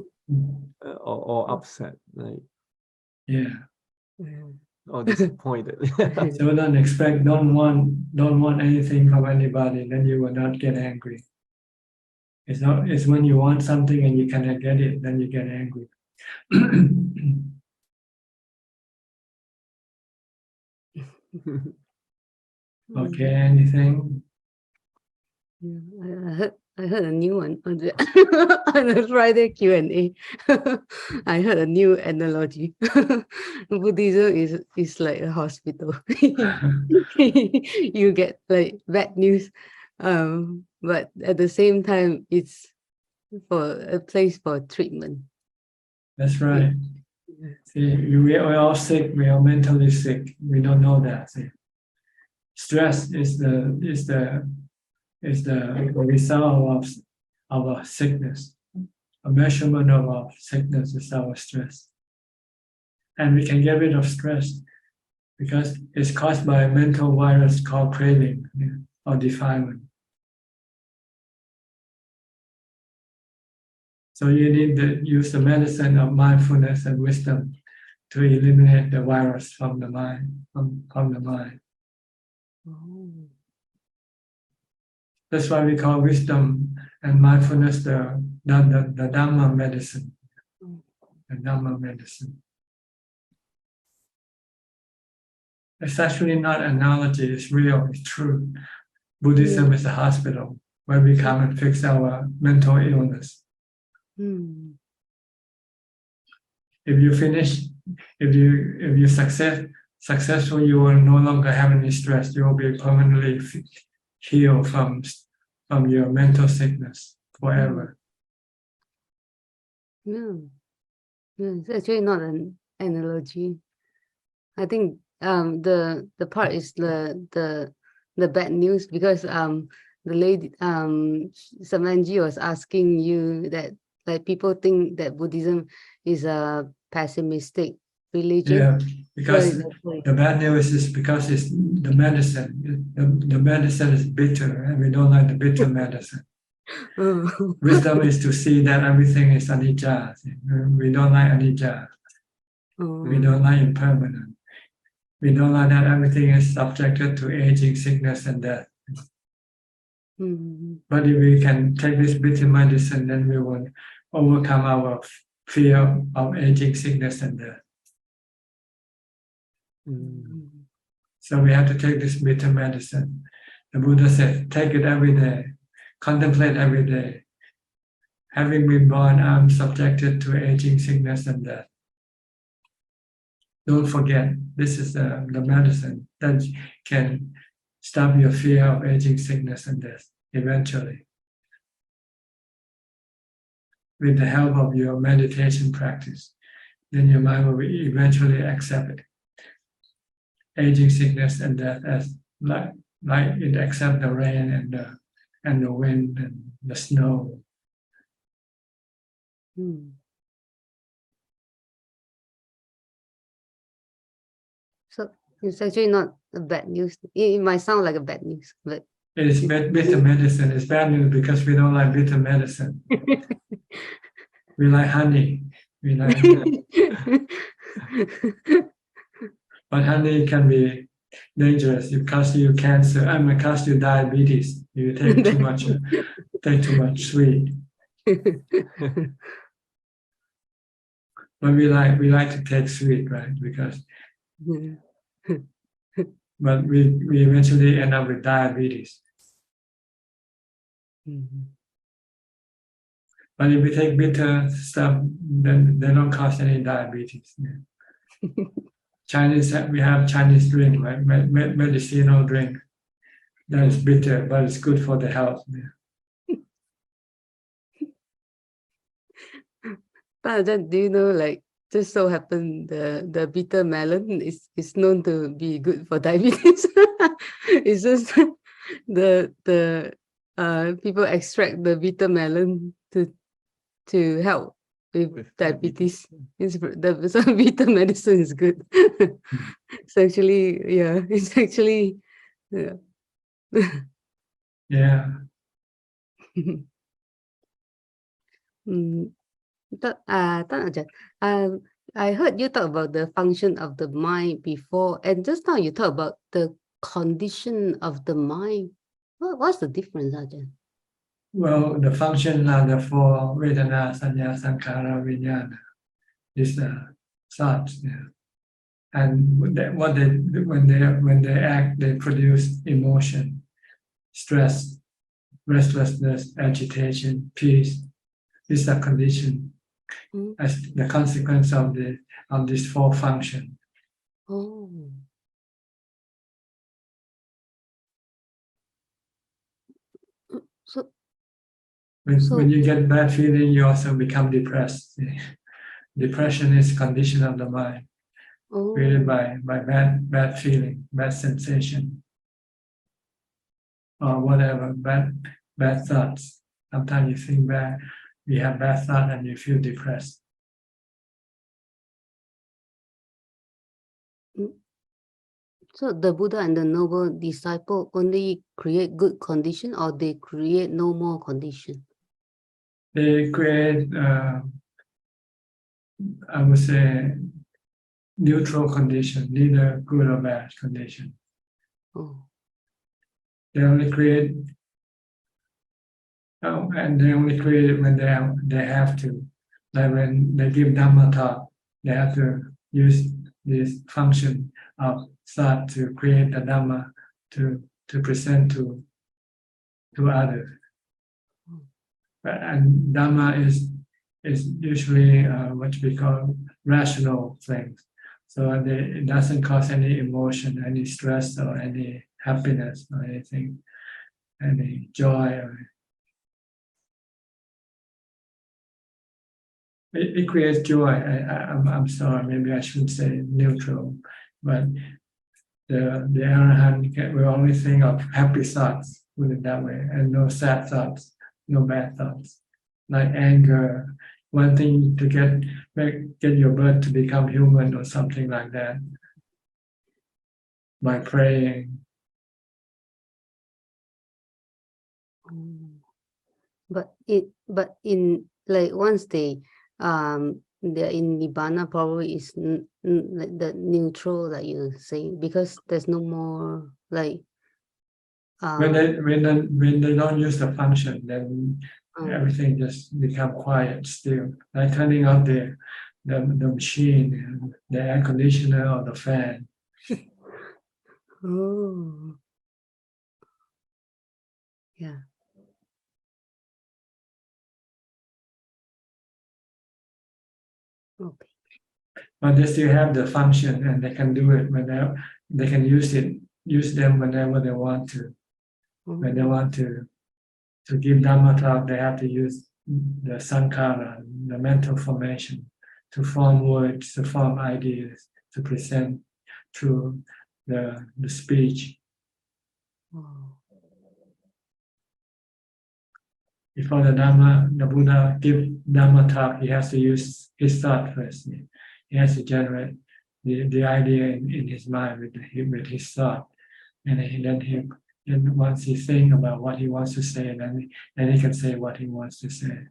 Or upset, like, Yeah. or disappointed. So don't want anything from anybody, then you will not get angry. It's when you want something and you cannot get it, then you get angry. Okay, anything? Yeah, I heard a new one on the, on the Friday Q&A. I heard a new analogy. Buddhism is like a hospital. You get like bad news, but at the same time, it's for a place for treatment. That's right. See, we are all sick. We are mentally sick. We don't know that. See, stress is the result of our sickness. A measurement of our sickness is our stress, and we can get rid of stress because it's caused by a mental virus called craving or defilement. So you need to use the medicine of mindfulness and wisdom to eliminate the virus from the mind, from the mind. That's why we call wisdom and mindfulness the Dhamma medicine. The Dhamma medicine. It's actually not an analogy, it's real, it's true. Buddhism is a hospital where we come and fix our mental illness. If you finish, if you successful, you will no longer have any stress. You will be permanently healed from your mental sickness forever. No, it's actually not an analogy. I think the part is the bad news, because the lady Samanji was asking you that, like, people think that Buddhism is a pessimistic religion. Yeah, because the bad news is because it's the medicine. The medicine is bitter, and we don't like the bitter medicine. Wisdom is to see that everything is anicca. We don't like anicca. We don't like impermanent. We don't like that everything is subjected to aging, sickness, and death. But if we can take this bitter medicine, then we will overcome our fear of aging, sickness, and death. So we have to take this bitter medicine. The Buddha said, take it every day, contemplate every day. Having been born, I'm subjected to aging, sickness, and death. Don't forget, this is the medicine that can stop your fear of aging, sickness, and death eventually. With the help of your meditation practice, then your mind will eventually accept it. Aging, sickness, and death as like it accepts the rain and the wind and the snow. So it's actually not a bad news. It might sound like a bad news, but it is bitter medicine. It's bad news because we don't like bitter medicine. We like honey. We like but honey can be dangerous. It causes you cancer. It causes you diabetes. You take too much sweet. But we like to take sweet, right? Because but we eventually end up with diabetes. But if we take bitter stuff, then they don't cause any diabetes. Chinese, we have Chinese drink, right? Medicinal drink that is bitter, but it's good for the health. But do you know, like, just so happen the bitter melon is known to be good for diabetes. It's just the people extract the bitter melon to help with diabetes. Some bitter medicine is good. It's actually, yeah, it's actually, yeah. Yeah. I heard you talk about the function of the mind before, and just now you talk about the condition of the mind. What's the difference, Ajahn? Well, the function are the four Vedana, Sanya, Sankhara, Vijnana. These thoughts. Yeah. And when they act, they produce emotion, stress, restlessness, agitation, peace. These are conditions as the consequence of these four functions. Oh. When you get bad feeling, you also become depressed. Depression is condition of the mind, created by bad feeling, bad sensation, or whatever, bad thoughts. Sometimes you think bad, you have bad thoughts and you feel depressed. So the Buddha and the noble disciple only create good condition, or they create no more condition? They create, I would say, neutral condition, neither good or bad condition. Oh. They only create, and they only create it when they have to. Like when they give Dhamma talk, they have to use this function of thought to create the Dhamma to present to others. And Dhamma is usually what we call rational things. So it doesn't cause any emotion, any stress, or any happiness, or anything, any joy. It creates joy. I'm sorry, maybe I shouldn't say neutral, but the Arahant will only think of happy thoughts, put it that way, and no sad thoughts, no bad thoughts, like anger, wanting to get your bird to become human or something like that by praying. But in like once they're in Nibbana, probably is like the neutral that you say, because there's no more like When they don't use the function, then everything just become quiet still. Like turning off the machine, the air conditioner or the fan. Oh. Yeah. Okay. But they still have the function, and they can do it whenever they can use them whenever they want to. When they want to give Dhamma talk, they have to use the sankhara, the mental formation, to form words, to form ideas, to present through the speech. Before the Buddha give Dhamma talk, he has to use his thought first. He has to generate the idea in his mind with his thought, and then once he think about what he wants to say, then he can say what he wants to say.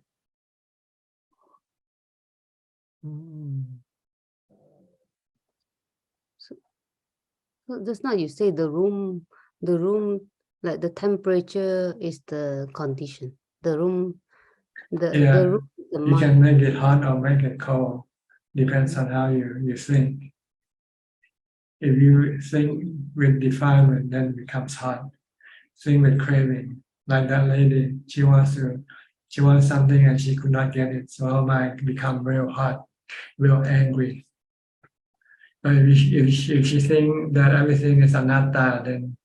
So just now you say the room, like the temperature is the condition. The room, the room, the you can make it hot or make it cold. Depends on how you think. If you think with defilement, then it becomes hot. Think with craving, like that lady, she wants something and she could not get it, so her mind become real hot, real angry. But if she think that everything is anatta, then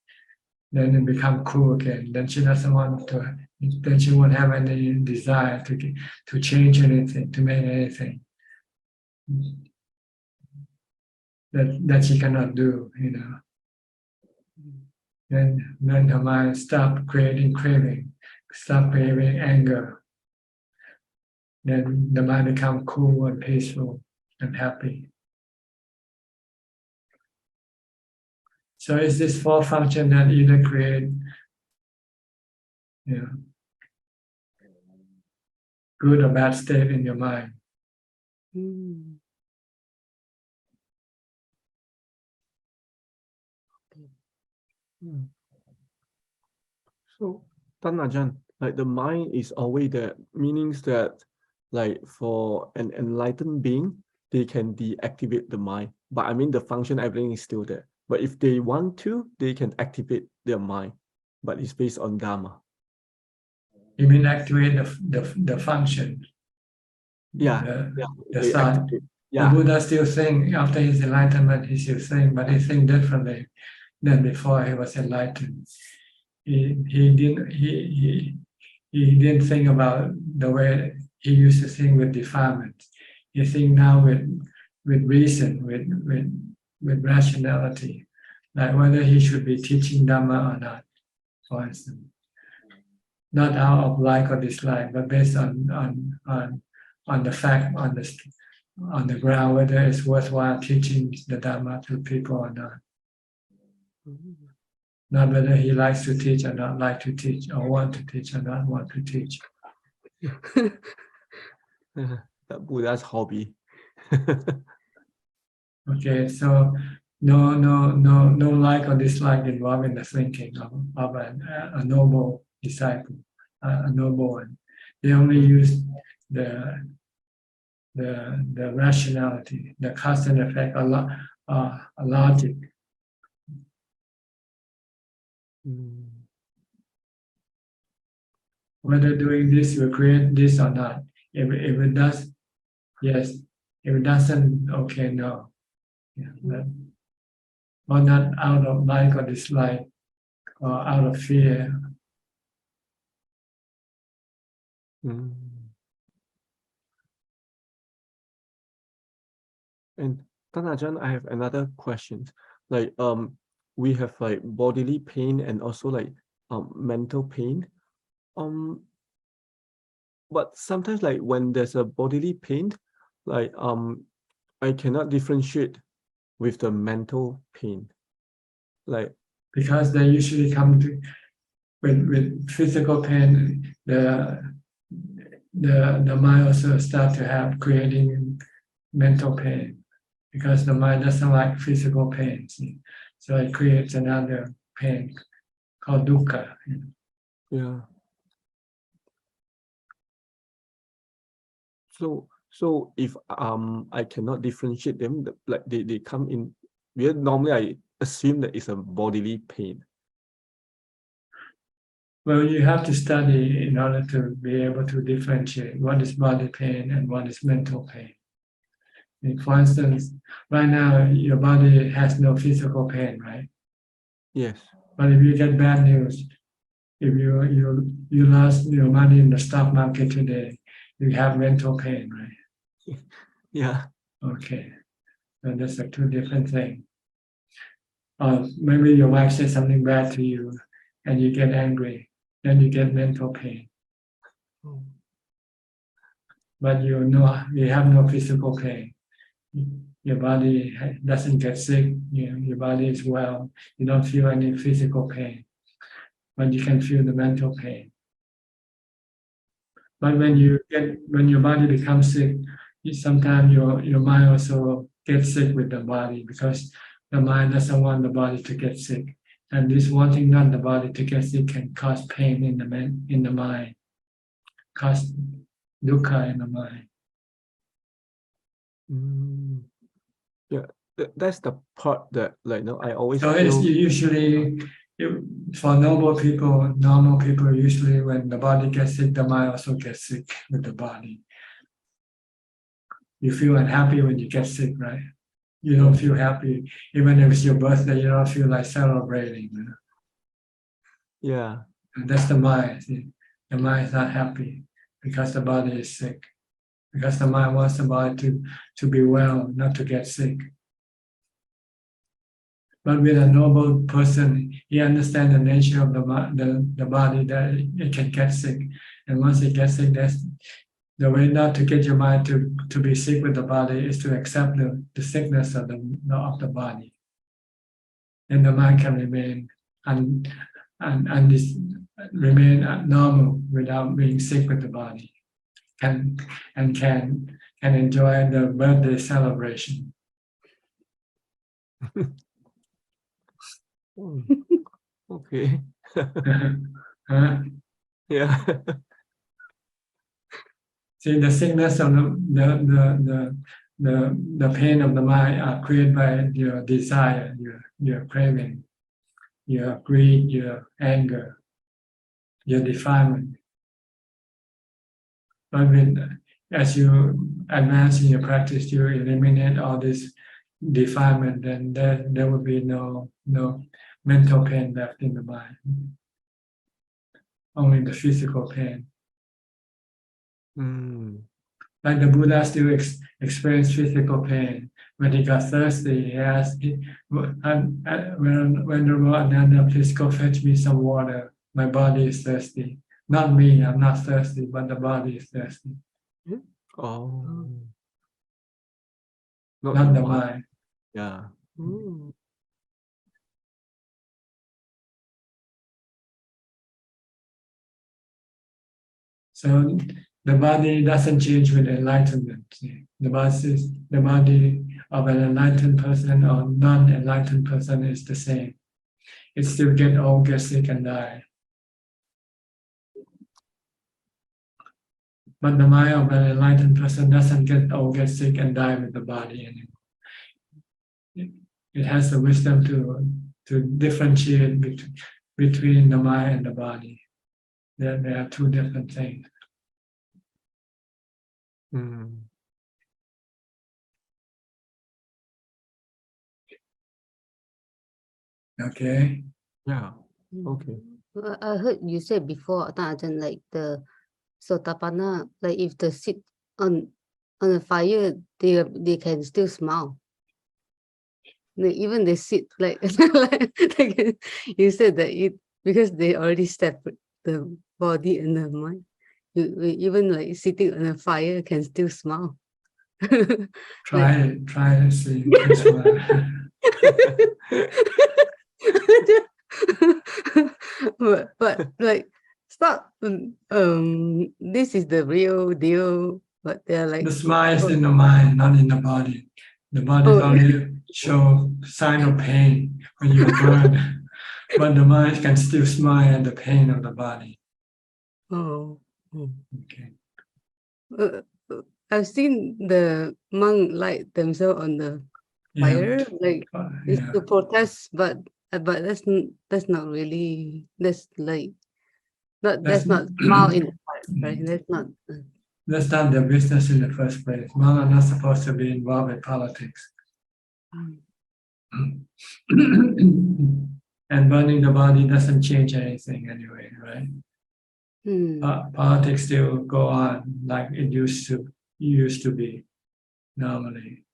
it become cool again. Then she doesn't want to. Then she won't have any desire to change anything, to make anything that she cannot do. Then her mind stop creating craving. stop craving anger. Then the mind becomes cool and peaceful and happy. So it's this four function that either create, good or bad state in your mind. So, Ajahn, like the mind is always there, meanings that like for an enlightened being, they can deactivate the mind. But I mean the function, everything is still there. But if they want to, they can activate their mind. But it's based on Dhamma. You mean activate the function? Yeah, the thought. activate. The Buddha still think after his enlightenment, he still think, but he think differently than before he was enlightened. He didn't think about the way he used to think with defilement. He think now with reason, with rationality, like whether he should be teaching Dhamma or not, for instance. Not out of like or dislike, but based on the fact, on the ground, whether it's worthwhile teaching the Dhamma to people or not. Not whether he likes to teach or not like to teach, or want to teach or not want to teach. That Buddha's hobby. Okay, so no like or dislike involved in the thinking of a noble disciple, a noble one. They only use the rationality, the cause and effect, a logic. Whether doing this will create this or not. If it does, yes. If it doesn't, okay, no. Or not out of like or dislike, or out of fear. And Ajahn, I have another question. Like we have like bodily pain and also like mental pain. But sometimes like when there's a bodily pain, like I cannot differentiate with the mental pain. Like because they usually come to with physical pain, the mind also start to have creating mental pain, because the mind doesn't like physical pain. See? So it creates another pain called dukkha. Yeah. So if I cannot differentiate them, like they come in. Normally I assume that it's a bodily pain. Well, you have to study in order to be able to differentiate what is body pain and what is mental pain. For instance, right now your body has no physical pain, right? Yes. But if you get bad news, if you lost your money in the stock market today, you have mental pain, right? Yeah. Okay. So that's a two different things. Maybe your wife says something bad to you and you get angry, then you get mental pain. But you have no physical pain. Your body doesn't get sick, your body is well, you don't feel any physical pain, but you can feel the mental pain. But when your body becomes sick, sometimes your mind also gets sick with the body, because the mind doesn't want the body to get sick. And this wanting not the body to get sick can cause pain in the mind, cause dukkha in the mind. Yeah, that's the part that I always so feel. It's usually for normal people, usually when the body gets sick, the mind also gets sick with the body. You feel unhappy when you get sick, right? You don't feel happy. Even if it's your birthday, you don't feel like celebrating. Yeah. And that's the mind. See? The mind is not happy because the body is sick. Because the mind wants the body to be well, not to get sick. But with a noble person, he understands the nature of the body, that it can get sick. And once it gets sick, that's the way not to get your mind to be sick with the body is to accept the sickness of the body. And the mind can remain remain normal without being sick with the body. Can enjoy the birthday celebration. Okay. Huh? Yeah. See, the sickness of the pain of the mind are created by your desire, your craving, your greed, your anger, your defilement. But as you advance in your practice, you eliminate all this defilement, then there will be no mental pain left in the mind. Only the physical pain. Like the Buddha still experienced physical pain. When he got thirsty, he asked, Venerable Ananda, please go fetch me some water. My body is thirsty. Not me, I'm not thirsty, but the body is thirsty. Oh. Not the mind. Yeah. So the body doesn't change with enlightenment. The body of an enlightened person or non-enlightened person is the same. It still get old, get sick, and die. But the mind of an enlightened person doesn't get old, get sick, and die with the body anymore. It has the wisdom to differentiate between the mind and the body. There are two different things. Okay. Yeah. Okay. I heard you said before, Ajahn, like the Sotapanna, like if they sit on a fire, they can still smile. Even they sit like, like you said that because they already separate the body and the mind. Even like sitting on a fire can still smile. Try to see. This one. but like stop. This is the real deal. But they're like The smile is in the mind, not in the body. The body only show sign of pain when you burn, but the mind can still smile at the pain of the body. Okay. I've seen the monk light themselves on the fire, like it's to protest, but that's not really, that's like that's not smile in the heart, right? That's not their business in the first place. Monks are not supposed to be involved in politics. And burning the body doesn't change anything anyway, right? Politics still go on like it used to be normally.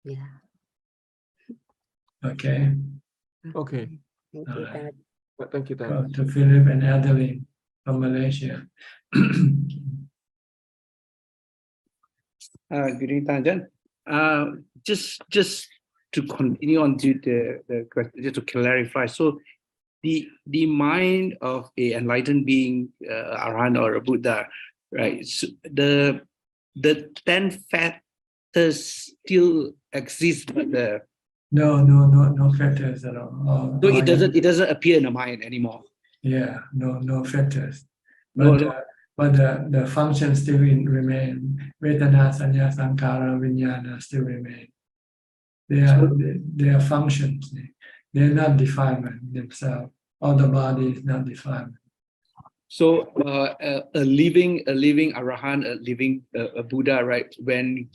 Yeah. Okay. Okay. Thank you, Dad. Thank you, Dad. Go to Philip and Adeline from Malaysia. Good evening, Ajahn. Just to continue on to the question, just to clarify. So, the mind of a enlightened being, Arahant or a Buddha, right? So the 10 factors still exist, but No factors at all. so it doesn't appear in the mind anymore. Yeah, no factors. But the functions still remain. Vedana, Sanya, Sankara, Vijnana still remain. They are functions. They're not defilement themselves. Or the body is not defilement. So a living Arahant, a living Buddha, right? When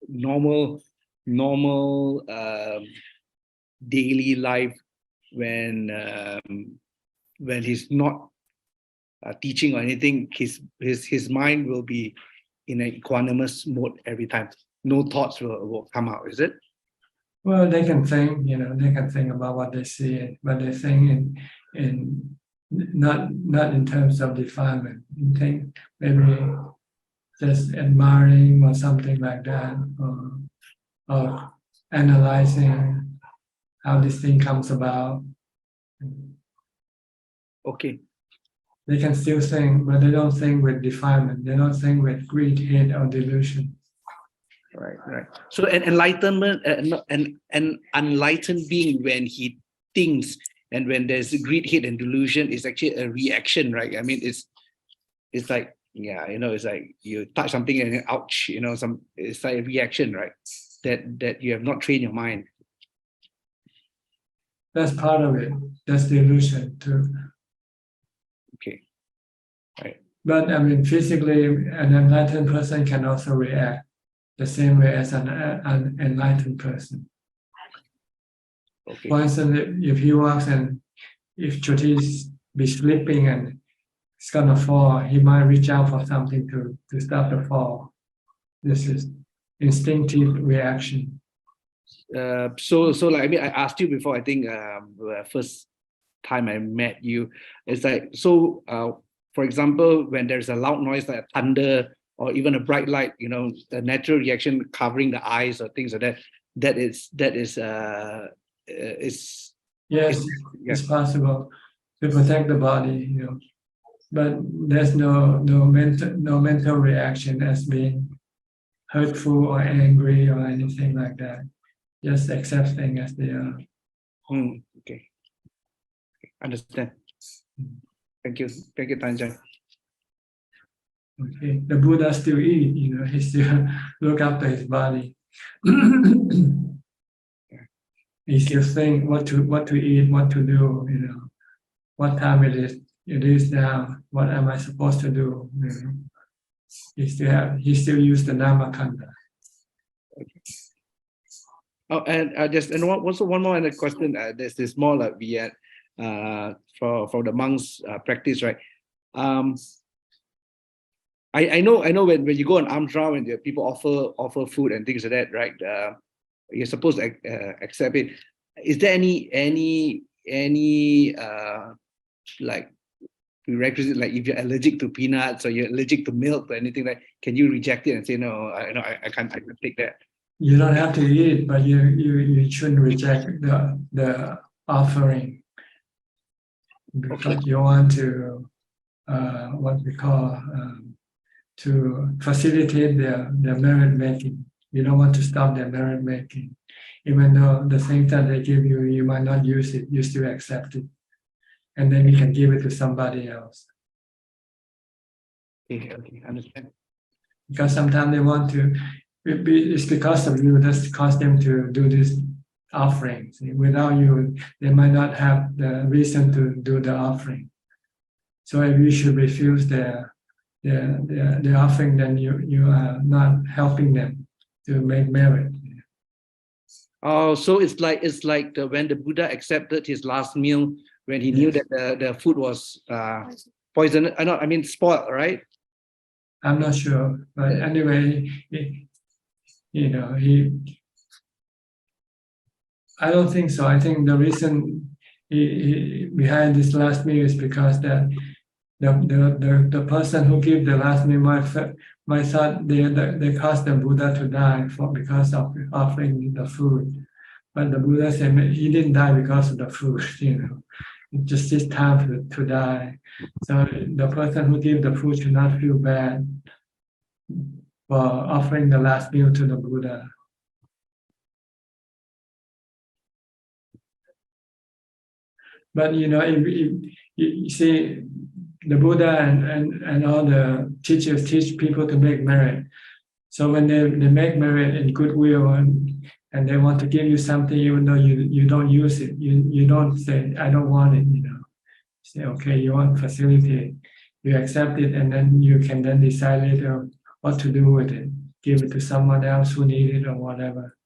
normal daily life, when he's not teaching or anything, his mind will be in an equanimous mode every time. No thoughts will come out, is it? Well, they can think, they can think about what they see, but they think in not in terms of defilement. You think maybe just admiring or something like that, or analyzing how this thing comes about. Okay. They can still think, but they don't think with defilement. They don't think with greed, hate, or delusion. Right. So an enlightenment, an enlightened being, when he thinks and when there's greed, hate, and delusion, is actually a reaction, right? I mean, it's like, it's like you touch something and ouch, it's like a reaction, right? That you have not trained your mind. That's part of it. That's the illusion too. Okay. Right. But I mean, physically, an enlightened person can also react the same way as an enlightened person. Okay. For instance, if he walks and if Choti's be slipping and it's gonna fall, he might reach out for something to stop the fall. This is instinctive reaction. So like, I mean, I asked you before, I think the first time I met you, it's like, so for example, when there's a loud noise like thunder or even a bright light, the natural reaction covering the eyes or things like that, that is yes, it's possible to protect the body, but there's no mental reaction as being hurtful or angry or anything like that. Just accept things as they are. Okay. Understand. Thank you, Tanjai. Okay, the Buddha still eat, he still look after his body. He still think what to eat, what to do, what time it is now, what am I supposed to do? He still use the Dhamma Kanda. Oh, and also one more question. There's this more like we had for the monks practice, right? I know when you go on alms round and people offer food and things like that, right? You're supposed to accept it. Is there any like prerequisite, like if you're allergic to peanuts or you're allergic to milk or anything, like, can you reject it and say no? I can't take that. You don't have to eat it, but you shouldn't reject the offering because you want to what we call to facilitate their merit making. You don't want to stop their merit making, even though the things that they give you, you might not use it, you still accept it, and then you can give it to somebody else. Okay, understand. Because sometimes they want to. It's because of you that's caused them to do this offering. Without you, they might not have the reason to do the offering. So if you should refuse the offering, then you are not helping them to make merit. Oh, so it's like when the Buddha accepted his last meal, when he knew that the food was poisoned. I mean spoiled, right? I'm not sure, but anyway, I don't think so. I think the reason behind this last meal is because that the person who gave the last meal might thought they caused the Buddha to die because of offering the food, but the Buddha said he didn't die because of the food. It's just his time to die. So the person who gave the food should not feel bad for offering the last meal to the Buddha. But if you see, the Buddha and all the teachers teach people to make merit. So when they make merit in goodwill and they want to give you something, even though you don't use it, you don't say I don't want it. Say okay, you want facilitate, you accept it, and then you can then decide later what to do with it. Give it to someone else who needs it or whatever.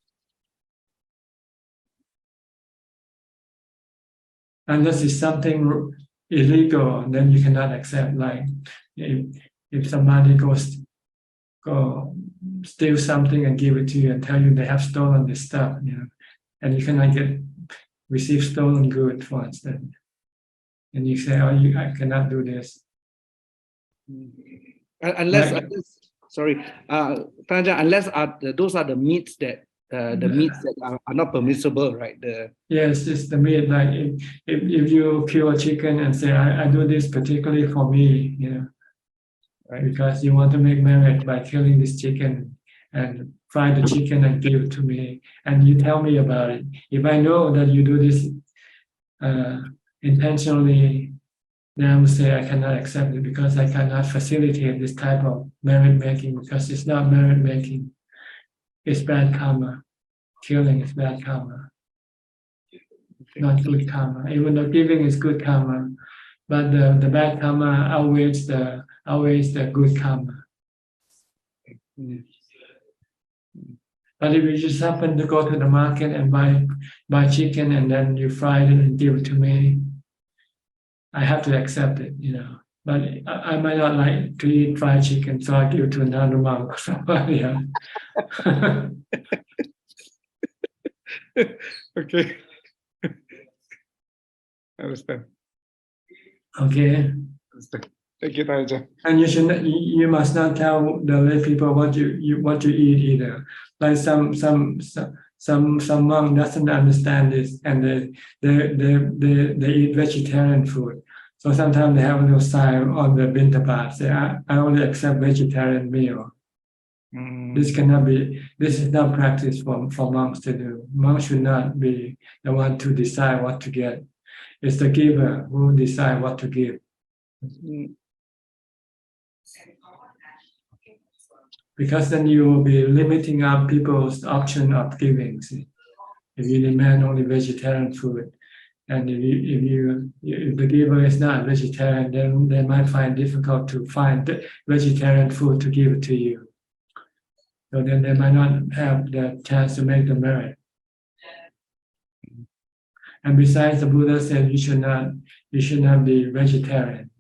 Unless it's something illegal, then you cannot accept. Like if somebody goes go steal something and give it to you and tell you they have stolen this stuff, and you cannot receive stolen good, for instance, and you say, I cannot do this. Unless sorry, unless those are the meats that are not permissible, right? Yes, it's the meat. Like if you kill a chicken and say, I do this particularly for me, right? Because you want to make merit by killing this chicken and fry the chicken and give it to me, and you tell me about it. If I know that you do this intentionally, then I would say I cannot accept it because I cannot facilitate this type of merit making because it's not merit making. It's bad karma. Killing is bad karma, not good karma. Even though giving is good karma, but the bad karma outweighs the good karma. But if you just happen to go to the market and buy chicken and then you fry it and give it to me, I have to accept it, But I might not like to eat fried chicken, so I give it to another monk or somebody else. Okay. I understand. Okay. Thank you, Ajahn. And you must not tell the lay people what you eat either. Like some monk doesn't understand this, and they eat vegetarian food. So sometimes they have no sign on the bintabat. Say, I only accept vegetarian meal. This cannot be. This is not practice for monks to do. Monks should not be the one to decide what to get. It's the giver who decide what to give. Because then you will be limiting up people's option of giving. See? If you demand only vegetarian food, and if the giver is not vegetarian, then they might find it difficult to find vegetarian food to give it to you. So then they might not have the chance to make the merit. And besides, the Buddha said you should not be vegetarian.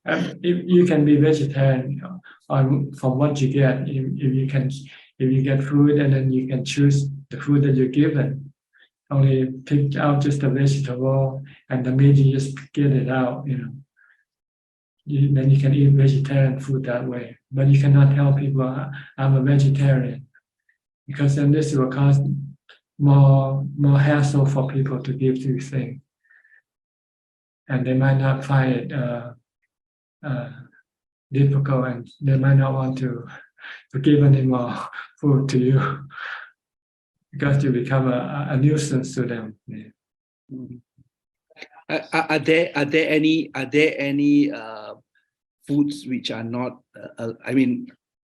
If you can be vegetarian from what you get, if you get food and then you can choose the food that you're given, only pick out just the vegetable and the meat you just get it out, then you can eat vegetarian food that way. But you cannot tell people I'm a vegetarian, because then this will cause more hassle for people to give to things, and they might not find it difficult, and they might not want to give any more food to you because you become a nuisance to them. Are there any foods which are not?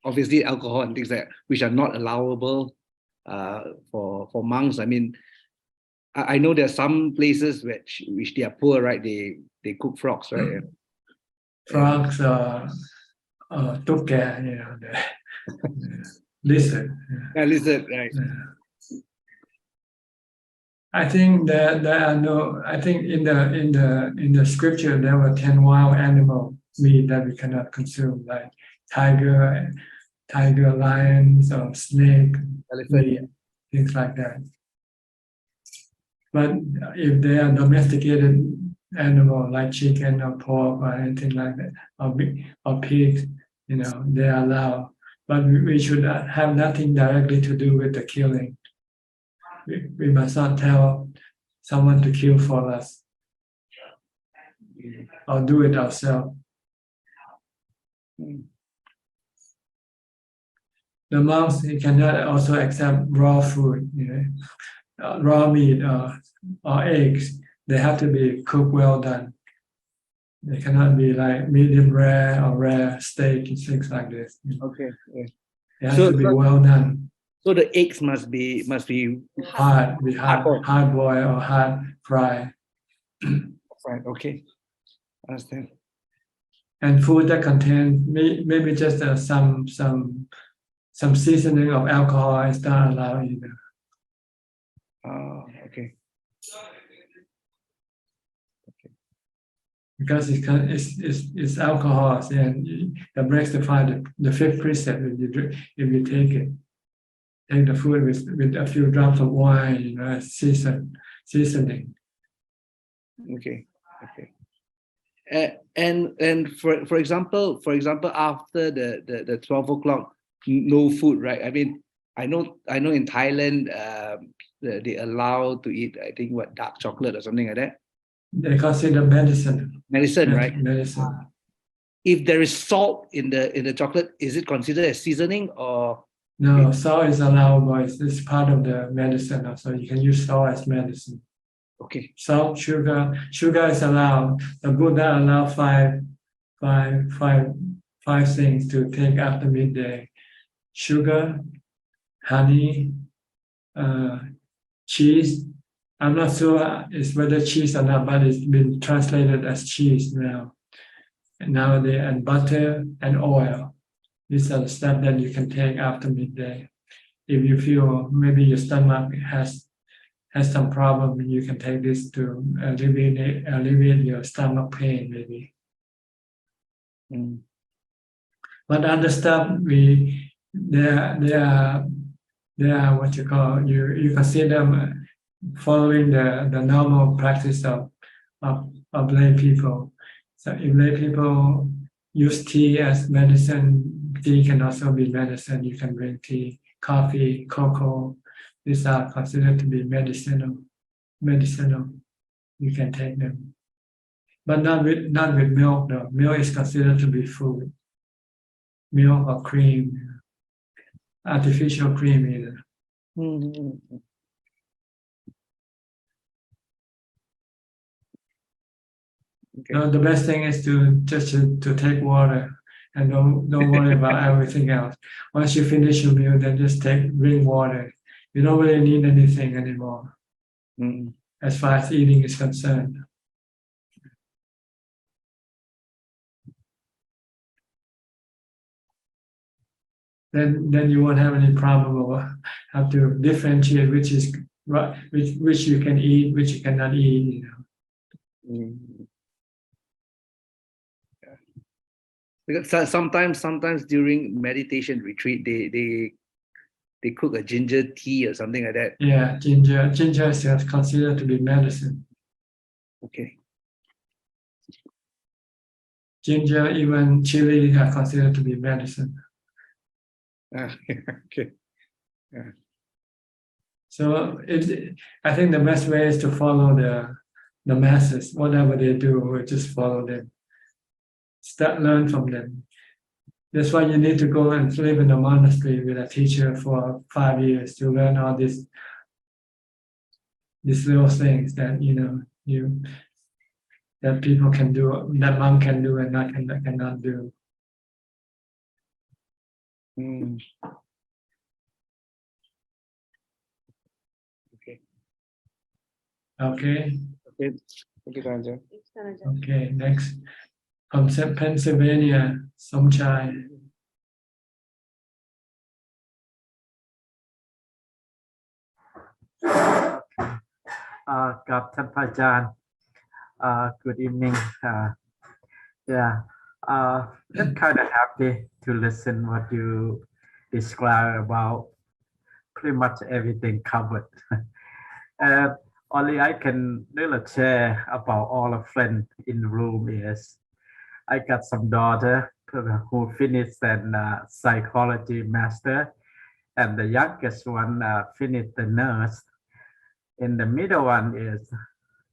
Obviously alcohol and things like that, which are not allowable for monks. I know there are some places which they are poor, right? They cook frogs, right? Frogs or tukka, the lizard. Yeah, lizard, right? I think there are no. I think in the scripture there were 10 wild animal meat that we cannot consume, like tiger, lions, or snake, meat, things like that. But if they are domesticated animal like chicken or pork or anything like that, or pigs, they are allowed. But we should have nothing directly to do with the killing. We must not tell someone to kill for us or do it ourselves. The monks cannot also accept raw food, raw meat or eggs. They have to be cooked well done. They cannot be like medium rare or rare steak and things like this. Okay. Yeah. They have to be well done. So the eggs must be hard boiled or hard fried. Right. Okay. Understand. And food that contains maybe just some seasoning of alcohol is not allowed either. Okay. because it's alcohol, and that breaks the fifth precept if you take it. Take the food with a few drops of wine, seasoning. Okay. And for example, after the 12 o'clock, no food, right? I mean, I know in Thailand, they allow to eat, I think, dark chocolate or something like that. They consider medicine. Medicine, right? Medicine. If there is salt in the chocolate, is it considered as seasoning or? No, salt is allowable. It's part of the medicine, so you can use salt as medicine. Okay. Salt, sugar is allowed. The Buddha allowed five things to take after midday: sugar, honey, cheese. I'm not sure it's whether cheese or not, but it's been translated as cheese now. And butter and oil. These are the stuff that you can take after midday. If you feel maybe your stomach has some problem, you can take this to alleviate your stomach pain, maybe. But other stuff, they are what you call, you can see them following the normal practice of lay people. So if lay people use tea as medicine, tea can also be medicine. You can drink tea, coffee, cocoa. These are considered to be medicinal. You can take them, but not with milk. Though milk is considered to be food. Milk or cream, artificial cream either. Okay. No, the best thing is to just to take water and don't worry about everything else. Once you finish your meal, then just drink water. You don't really need anything anymore, as far as eating is concerned. Then you won't have any problem or have to differentiate which you can eat, which you cannot eat. Because sometimes during meditation retreat, they cook a ginger tea or something like that. Yeah, ginger is considered to be medicine. Okay. Ginger, even chili, are considered to be medicine. Okay. Yeah. So I think the best way is to follow the masses. Whatever they do, we just follow them. Learn from them. That's why you need to go and live in a monastery with a teacher for 5 years to learn all these little things that that people can do, that monk can do, and cannot do. Okay. Okay. Okay. Thank you, Ajahn. Okay. Next, from Pennsylvania, Somchai. กับท่านพระอาจารย์ good evening. Yeah, just kind of happy to listen what you describe about pretty much everything covered. Only I can really share about all the friends in the room is I got some daughter who finished an psychology master, and the youngest one finished the nurse. In the middle one is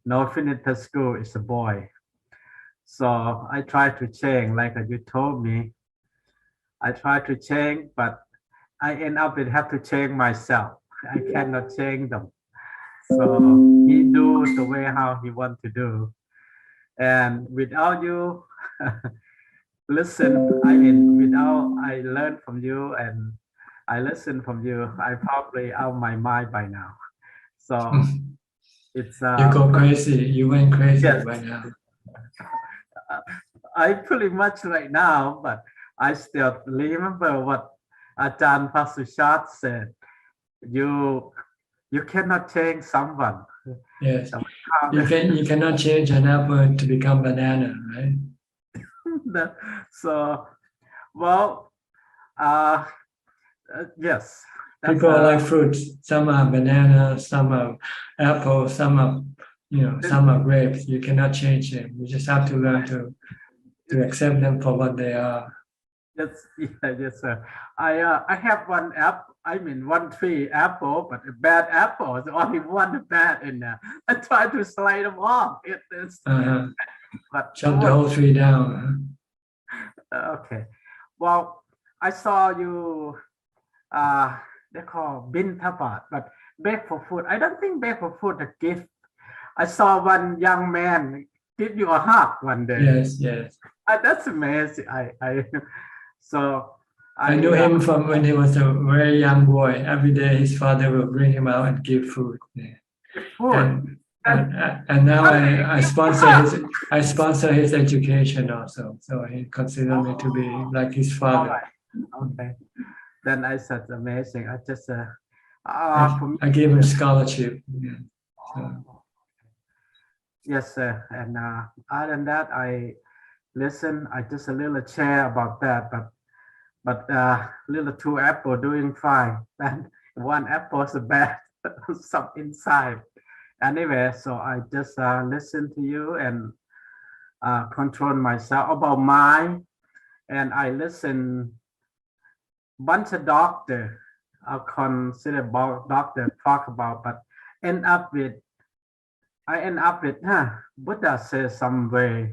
no finished the school, is a boy. So I try to change, like you told me. I try to change, but I end up with have to change myself. I cannot change them. So he do the way how he want to do. And without you listen, without I learn from you and I listen from you, I probably out my mind by now. So it's you go crazy. You went crazy yes. by now. I pretty much right now, but I still remember what Ajahn Suchart said. You cannot change someone. Yes. You cannot change an apple to become banana, right? So, well, yes. People like fruits. Some are banana, some are apple, some are, some are grapes. You cannot change them. You just have to learn to accept them for what they are. Yes, yes, sir. I have one one tree apple, but a bad apple. There's only one bad in there. I try to slide them off. It is. But chop the whole tree down. Okay. Well, I saw you. They call bin tapat, but beg for food. I don't think beg for food a gift. I saw one young man give you a hug one day. Yes, yes. That's amazing. I knew him from when he was a very young boy. Every day his father will bring him out and give food. Yeah. And now I sponsor his education also. So he considered me to be like his father. Okay. Then I said amazing. I just I gave him scholarship. Yeah. So. Yes, sir. And other than that, I listen. I just a little share about that, but little two apple doing fine. Then one apple is bad, some inside. Anyway, so I just listen to you and control myself about mine, and I listen. Bunch of doctor, I consider doctor talk about, but I end up with, Buddha says some way,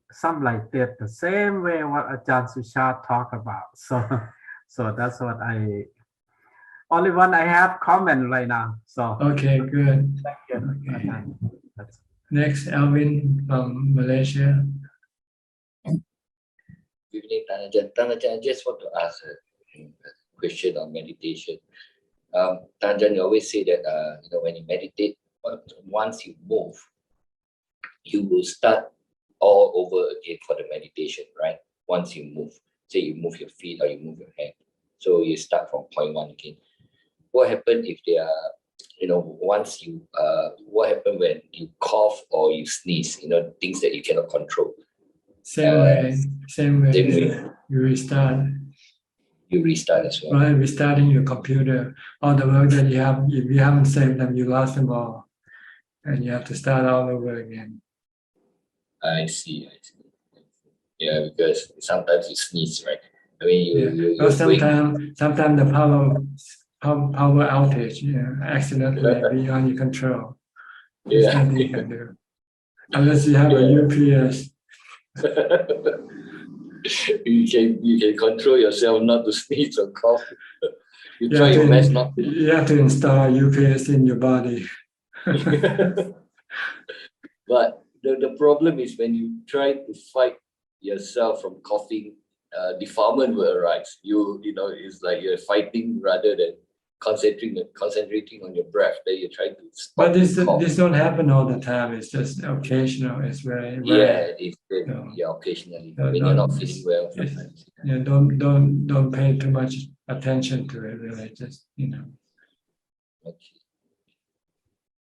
some like that, the same way what Ajahn Suchart talk about. So that's what only one I have comment right now. So okay, good. Thank you. Okay. Next, Alvin from Malaysia. Good evening, Tanajan. Tanajan, I just want to ask a question on meditation. Tanajan, you always say that when you meditate, once you move, you will start all over again for the meditation, right? Once you move, say you move your feet or you move your hand, so you start from point one again. What happens if they are, once you, what happens when you cough or you sneeze? Things that you cannot control. Same way. You restart. You restart as well. Right, restarting your computer. All the work that you have, if you haven't saved them, you lost them all. And you have to start all over again. I see. Yeah, because sometimes you sneeze, right? I mean, sometimes the power outage, accidentally beyond your control. There's nothing you can do. Unless you have a UPS. you can control yourself not to sneeze or cough. You try your best not to. You have to install UPS in your body. But the problem is when you try to fight yourself from coughing, defilement will arise. It's like you're fighting rather than concentrating on your breath. Then you try to stop. But this don't happen all the time. It's just occasional. It's very rare. Occasionally when you're not feeling well. Sometimes. Yeah, don't pay too much attention to it. Really, just Okay.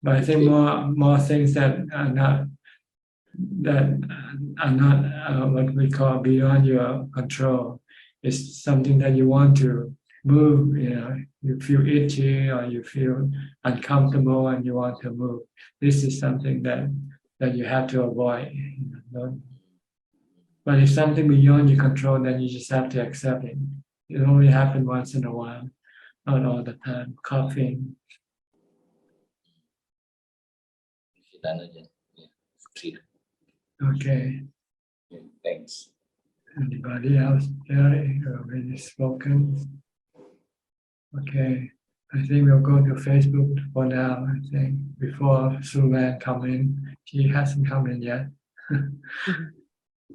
But I think more things that are not what we call beyond your control. It's something that you want to move. You feel itchy or you feel uncomfortable and you want to move. This is something that you have to avoid. But if something beyond your control, then you just have to accept it. It only happens once in a while, not all the time. Coughing. Okay. Thanks. Anybody else there already spoken? Okay. I think we'll go to Facebook for now. I think before Sulan come in, she hasn't come in yet.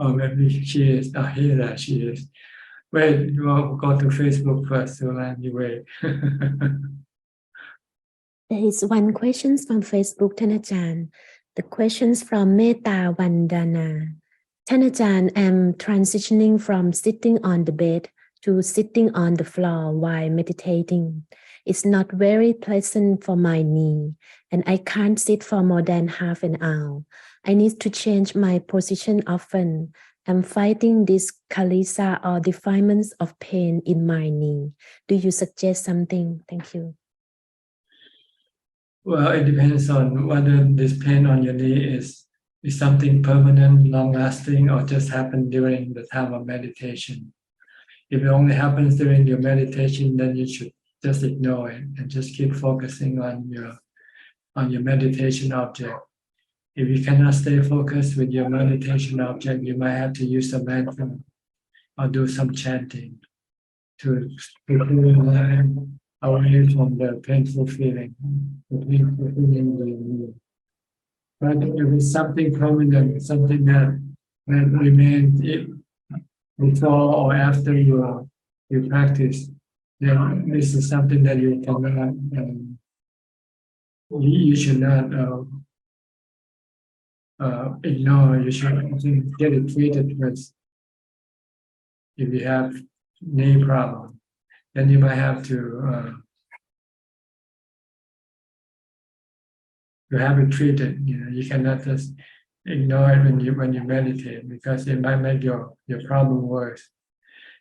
Or maybe she is. Oh, here she is. Wait, we'll go to Facebook first, Sulan. You wait. There is one question from Facebook, Ajahn. The questions from Metta Vandana. Ajahn, I'm transitioning from sitting on the bed to sitting on the floor while meditating. It's not very pleasant for my knee, and I can't sit for more than half an hour. I need to change my position often. I'm fighting this kalisa or defilements of pain in my knee. Do you suggest something? Thank you. Well, it depends on whether this pain on your knee is something permanent, long-lasting, or just happened during the time of meditation. If it only happens during your meditation, then you should just ignore it and just keep focusing on your meditation object. If you cannot stay focused with your meditation object, you might have to use a mantra or do some chanting to pull your mind away from the painful feeling, But if it's something permanent, something that remains before or after you practice, then this is something that you cannot, you should not ignore. You should get it treated first. If you have knee problem, then you might have to have it treated. You cannot just ignore it when you meditate, because it might make your problem worse.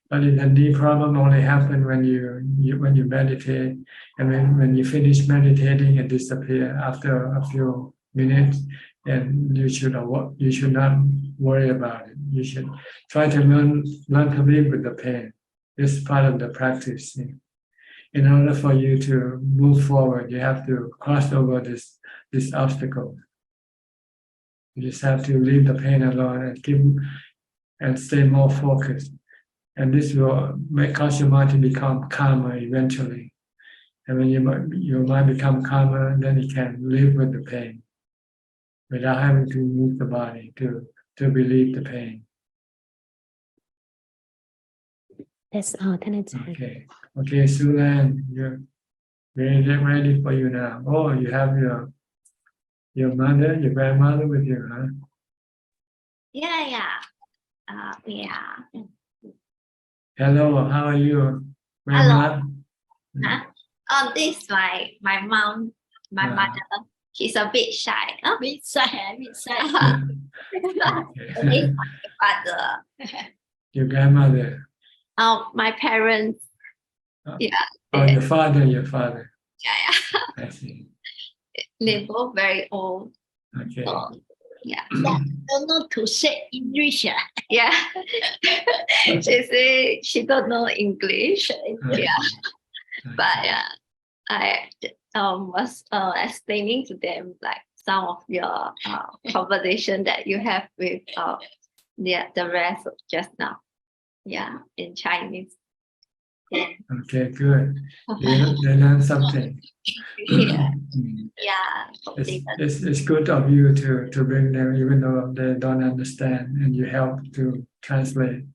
But if the knee problem only happen when you meditate, and when you finish meditating and disappear after a few minutes, then you should not worry about it. You should try to learn to live with the pain. This is part of the practice. In order for you to move forward, you have to cross over this obstacle. You just have to leave the pain alone and stay more focused. And this will cause your mind to become calmer eventually. And when your mind become calmer, then you can live with the pain without having to move the body to relieve the pain. That's all, Thanachan. Okay, Sulan, you're ready for you now. Oh, you have your mother, your grandmother with you, huh? Yeah. Hello, how are you, grandma? Hello. This is my mom, my mother. She's a bit shy. A bit shy. This is my father. Your grandmother. My parents. Yeah. Oh, your father. Yeah. I see. They're both very old. Okay. So, yeah. Don't know to say English. Yeah. She say she don't know English. Yeah. But I was explaining to them like some of your conversation that you have with the rest of just now. Yeah, in Chinese. Yeah. Okay, good. They learn something. Yeah. It's good of you to bring them, even though they don't understand, and you help to translate,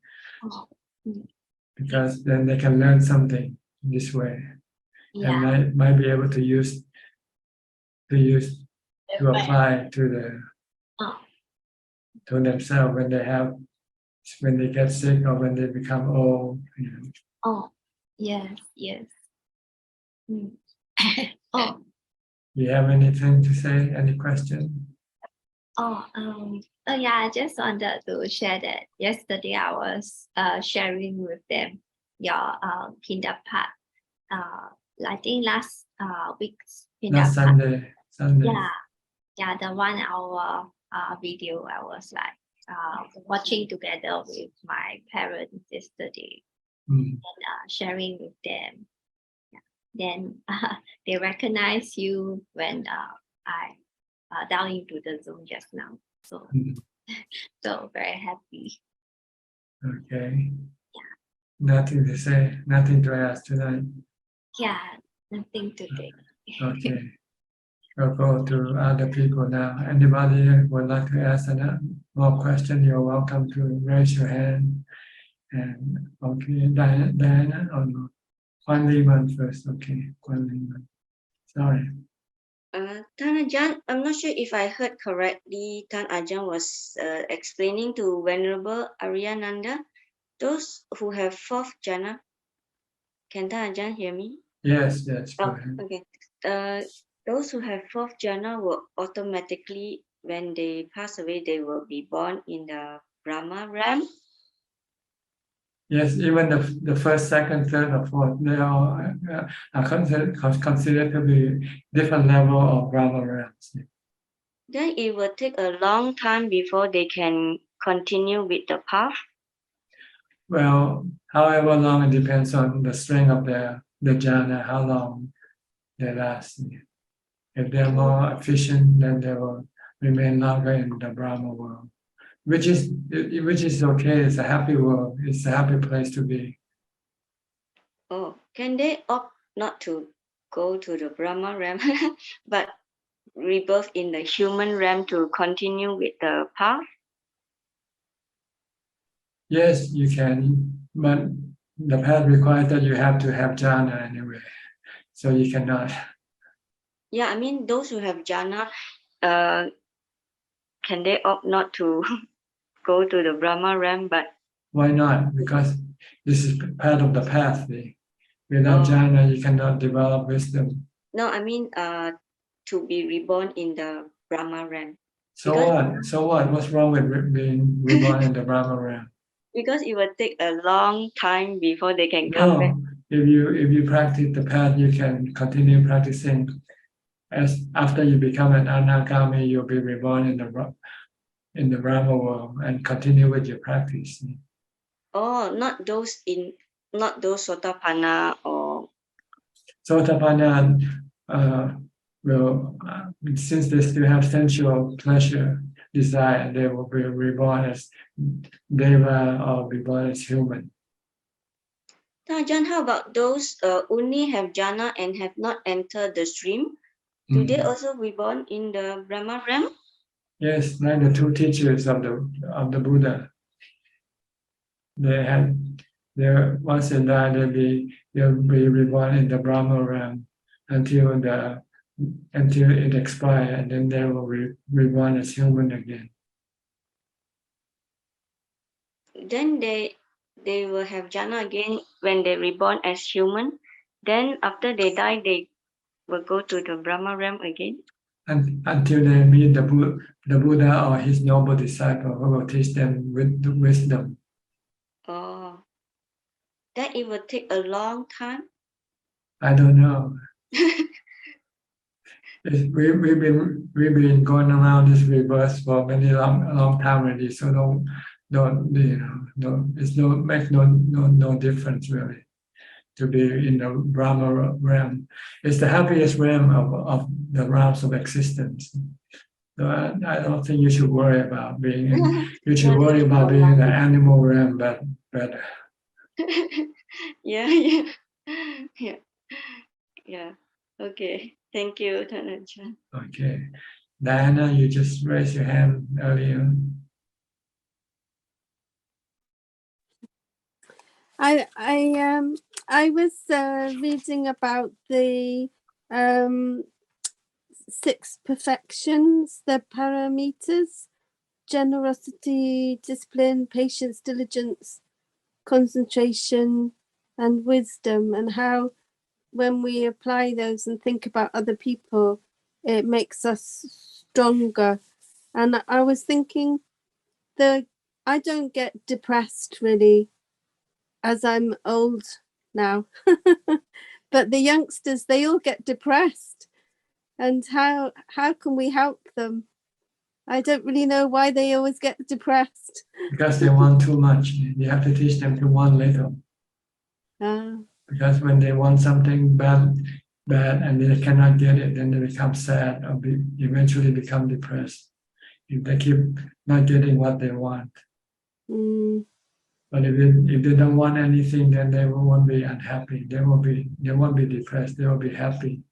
because then they can learn something this way, and might be able to use to apply to themselves when they get sick or when they become old. Oh, yes. Oh. You have anything to say? Any question? I just wanted to share that yesterday I was sharing with them your Pindapat. I think last week's Last Pindapat. Sunday. Yeah, the 1 hour video I was like watching together with my parents yesterday and sharing with them. Then they recognize you when I down into the Zoom just now. So, so very happy. Okay. Nothing to say, nothing to ask tonight. Yeah, nothing to do. Okay. We'll go to other people now. Anybody would like to ask more questions, you're welcome to raise your hand. And okay, Diana or no? Kwan Liman first. Okay, Kwan Liman. Sorry. Tan Ajahn, I'm not sure if I heard correctly. Tan Ajahn was explaining to Venerable Aryananda, those who have fourth jhana. Can Tan Ajahn hear me? Yes, yes. Go Oh, ahead. okay. Those who have fourth jhana will automatically, when they pass away, they will be born in the Brahma realm. Yes, even the first, second, third, or fourth, they all are considered to be different level of Brahma realms. Then it will take a long time before they can continue with the path. Well, however long, it depends on the strength of the jhana, how long they last. If they're more efficient, then they will remain longer in the Brahma world, which is okay. It's a happy world. It's a happy place to be. Oh, can they opt not to go to the Brahma realm, but rebirth in the human realm to continue with the path? Yes, you can, but the path requires that you have to have jhana anyway, so you cannot. Yeah, I mean those who have jhana, can they opt not to go to the Brahma realm? But Why not? Because this is part of the path. Without jhana, you cannot develop wisdom. no, I mean to be reborn in the Brahma realm. So what? So what? What's wrong with being reborn in the Brahma realm? Because it will take a long time before they can come back. No, if you practice the path, you can continue practicing. As after you become an anagami, you'll be reborn in the Brahma world and continue with your practice. Oh, not those Sotapanna or Sotapanna will, since they still have sensual pleasure, desire, they will be reborn as deva or be born as human. Ajahn, how about those only have jhana and have not entered the stream? Do they also reborn in the Brahma realm? Yes, like the two teachers of the Buddha. Once they die, they'll be reborn in the Brahma realm until it expires, and then they will reborn as human again. Then they will have jhana again when they reborn as human. Then after they die, they will go to the Brahma realm again. Until they meet the Buddha or his noble disciple who will teach them with the wisdom. Oh, then it will take a long time. I don't know. We've been going around this rebirth for many long time already. So makes no difference really to be in the Brahma realm. It's the happiest realm of the realms of existence. So I don't think you should worry about being in. You should worry about being in the animal realm better. Yeah. Okay. Thank you, Ajahn. Okay, Diana, you just raised your hand earlier. I was reading about the 6 perfections, the parameters: generosity, discipline, patience, diligence, concentration, and wisdom, and how when we apply those and think about other people, it makes us stronger. And I was thinking I don't get depressed really as I'm old now, but the youngsters, they all get depressed. And how can we help them? I don't really know why they always get depressed. Because they want too much. You have to teach them to want little. Because when they want something bad and they cannot get it, then they become sad or eventually become depressed if they keep not getting what they want. But if they don't want anything, then they won't be unhappy. They won't be depressed. They will be happy.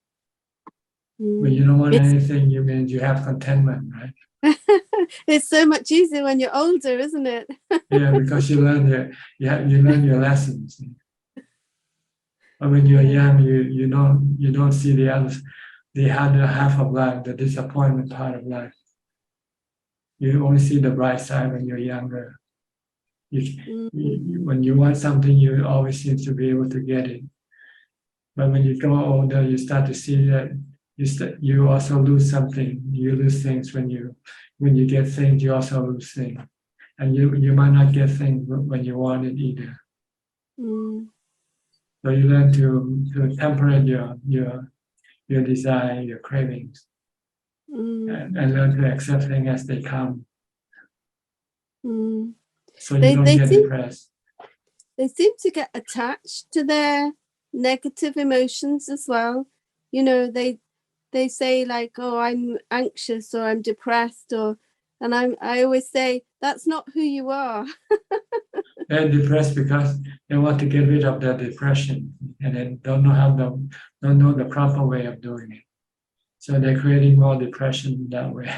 When you don't want anything, you mean you have contentment, right? It's so much easier when you're older, isn't it? Yeah, because you learn your lessons. But when you're young, you don't see the other half of life, the disappointment part of life. You only see the bright side when you're younger. When you want something, you always seem to be able to get it. But when you go older, you start to see that you also lose something. You lose things when you get things. You also lose things, and you might not get things when you want it either. So you learn to temperate your desire, your cravings, and learn to accept things as they come. So you don't get depressed. They seem to get attached to their negative emotions as well. You know, they say like, oh, I'm anxious or I'm depressed, and I always say that's not who you are. They're depressed because they want to get rid of their depression, and then don't know the proper way of doing it. So they're creating more depression that way.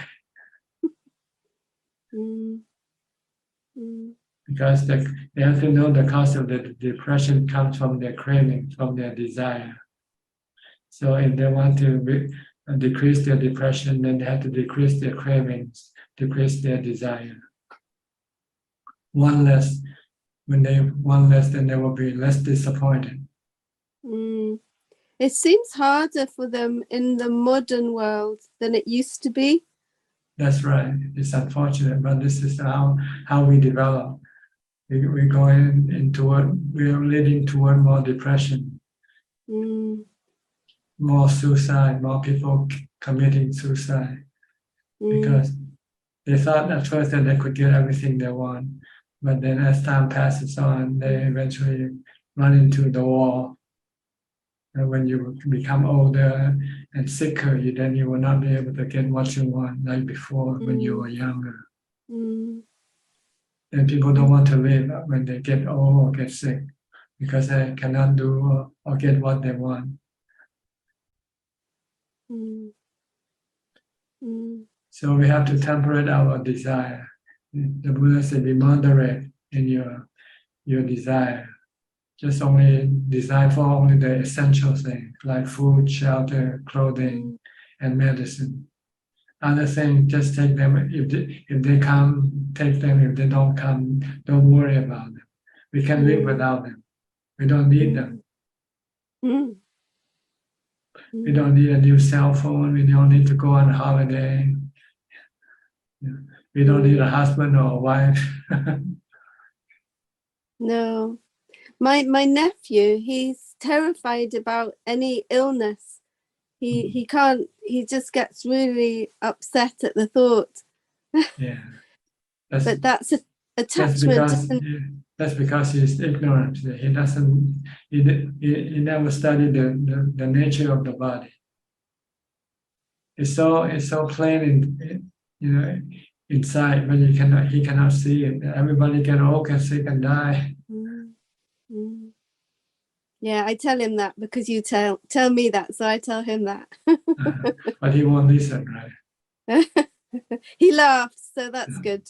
Because they have to know the cause of the depression comes from their craving, from their desire. So if they want to decrease their depression, then they have to decrease their cravings, decrease their desire. One less, then they will be less disappointed. It seems harder for them in the modern world than it used to be. That's right. It's unfortunate, but this is how we develop. We're going we're leading toward more depression, more suicide, more people committing suicide, because they thought at first that they could get everything they want, but then as time passes on, they eventually run into the wall. And when you become older and sicker, then you will not be able to get what you want like before when you were younger. And people don't want to live when they get old or get sick because they cannot do or get what they want. So we have to temperate our desire. The Buddha said, be moderate in your desire. Just only desire for only the essential things like food, shelter, clothing, and medicine. Other things, just take them. If they come, take them. If they don't come, don't worry about them. We can live without them. We don't need them. We don't need a new cell phone. We don't need to go on holiday. We don't need a husband or a wife. No. My nephew, he's terrified about any illness. He can't, he just gets really upset at the thought. Yeah. But that's attachment. That's because he's ignorant. He doesn't. He never studied the nature of the body. It's so plain inside, but he cannot see it. Everybody get old, get sick, and die. Yeah, I tell him that because you tell me that, so I tell him that. But he won't listen, right? He laughs, so that's good.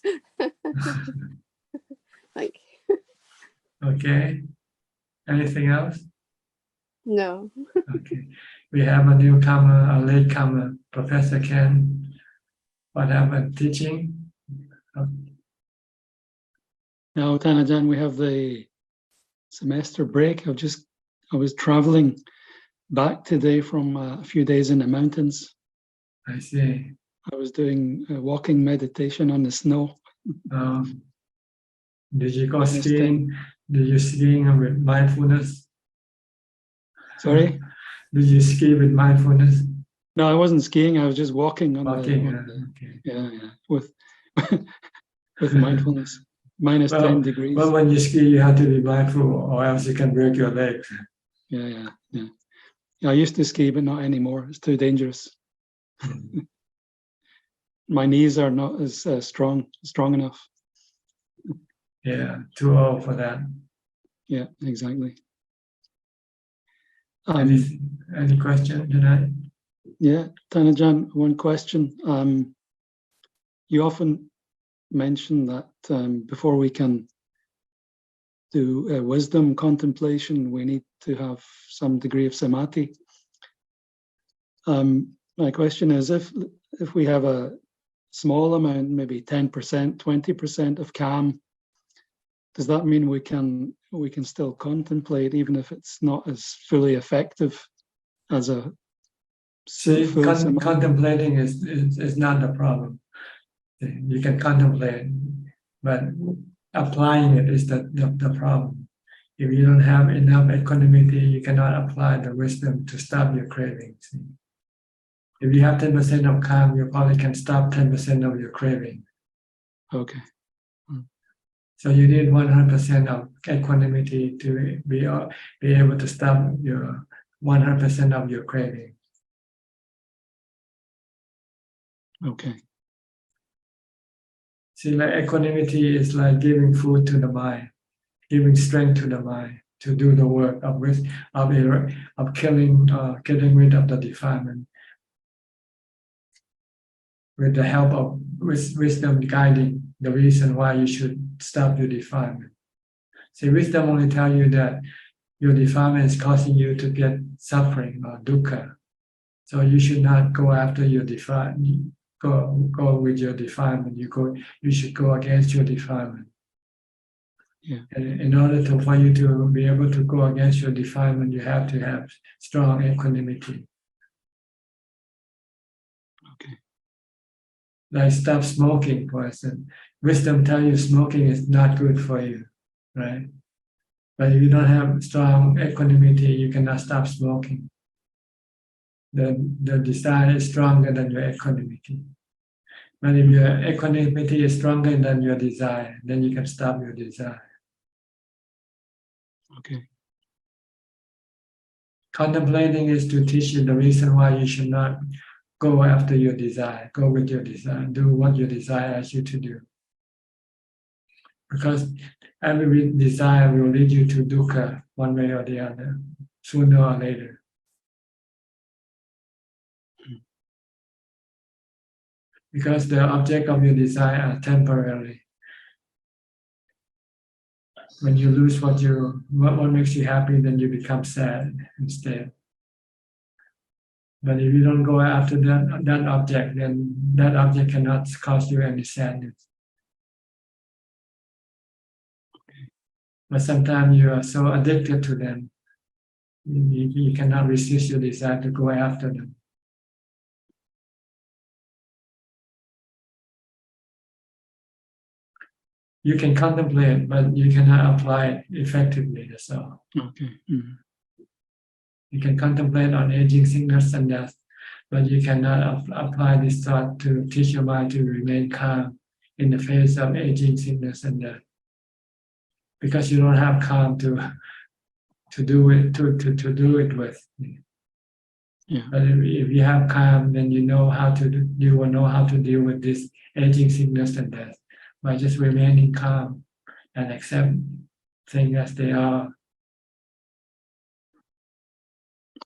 Thank you. Okay. Anything else? No. Okay. We have a newcomer, a latecomer, Professor Ken. What happened? Teaching? Now, Tanajan, we have the semester break. I was traveling back today from a few days in the mountains. I see. I was doing a walking meditation on the snow. Did you go skiing? Did you skiing with mindfulness? Sorry? Did you ski with mindfulness? No, I wasn't skiing. I was just walking on okay. Yeah, with mindfulness. Minus 10 degrees. Well, when you ski, you have to be mindful, or else you can break your legs. Yeah. I used to ski, but not anymore. It's too dangerous. My knees are not as strong enough. Yeah, too old for that. Yeah, exactly. Any question tonight? Yeah, Tanajan, one question. You often mention that before we can do wisdom contemplation, we need to have some degree of samadhi. My question is, if we have a small amount, maybe 10%, 20% of calm, does that mean we can still contemplate even if it's not as fully effective as a See, full samadhi? contemplating is not the problem. You can contemplate, but applying it is the problem. If you don't have enough equanimity, you cannot apply the wisdom to stop your cravings. If you have 10% of calm, you probably can stop 10% of your craving. Okay. So you need 100% of equanimity to be able to stop your 100% of your craving. Okay. See, like equanimity is like giving food to the mind, giving strength to the mind to do the work of killing, getting rid of the defilement, with the help of wisdom guiding the reason why you should stop your defilement. See, wisdom only tell you that your defilement is causing you to get suffering or dukkha. So you should not go after your defilement. Go with your defilement. You should go against your defilement. Yeah. And in order for you to be able to go against your defilement, you have to have strong equanimity. Okay. Like stop smoking, for instance. Wisdom tells you smoking is not good for you, right? But if you don't have strong equanimity, you cannot stop smoking. The desire is stronger than your equanimity. But if your equanimity is stronger than your desire, then you can stop your desire. Okay. Contemplating is to teach you the reason why you should not go after your desire, go with your desire, do what your desire asks you to do. Because every desire will lead you to dukkha one way or the other, sooner or later. Because the object of your desire are temporary. When you lose what makes you happy, then you become sad instead. But if you don't go after that object, then that object cannot cause you any sadness. But sometimes you are so addicted to them, you cannot resist your desire to go after them. You can contemplate, but you cannot apply it effectively, that's all. Okay. Mm-hmm. You can contemplate on aging, sickness, and death, but you cannot apply this thought to teach your mind to remain calm in the face of aging, sickness, and death. Because you don't have calm to do it with. Yeah. But if you have calm, then you will know how to deal with this aging, sickness, and death by just remaining calm and accept things as they are.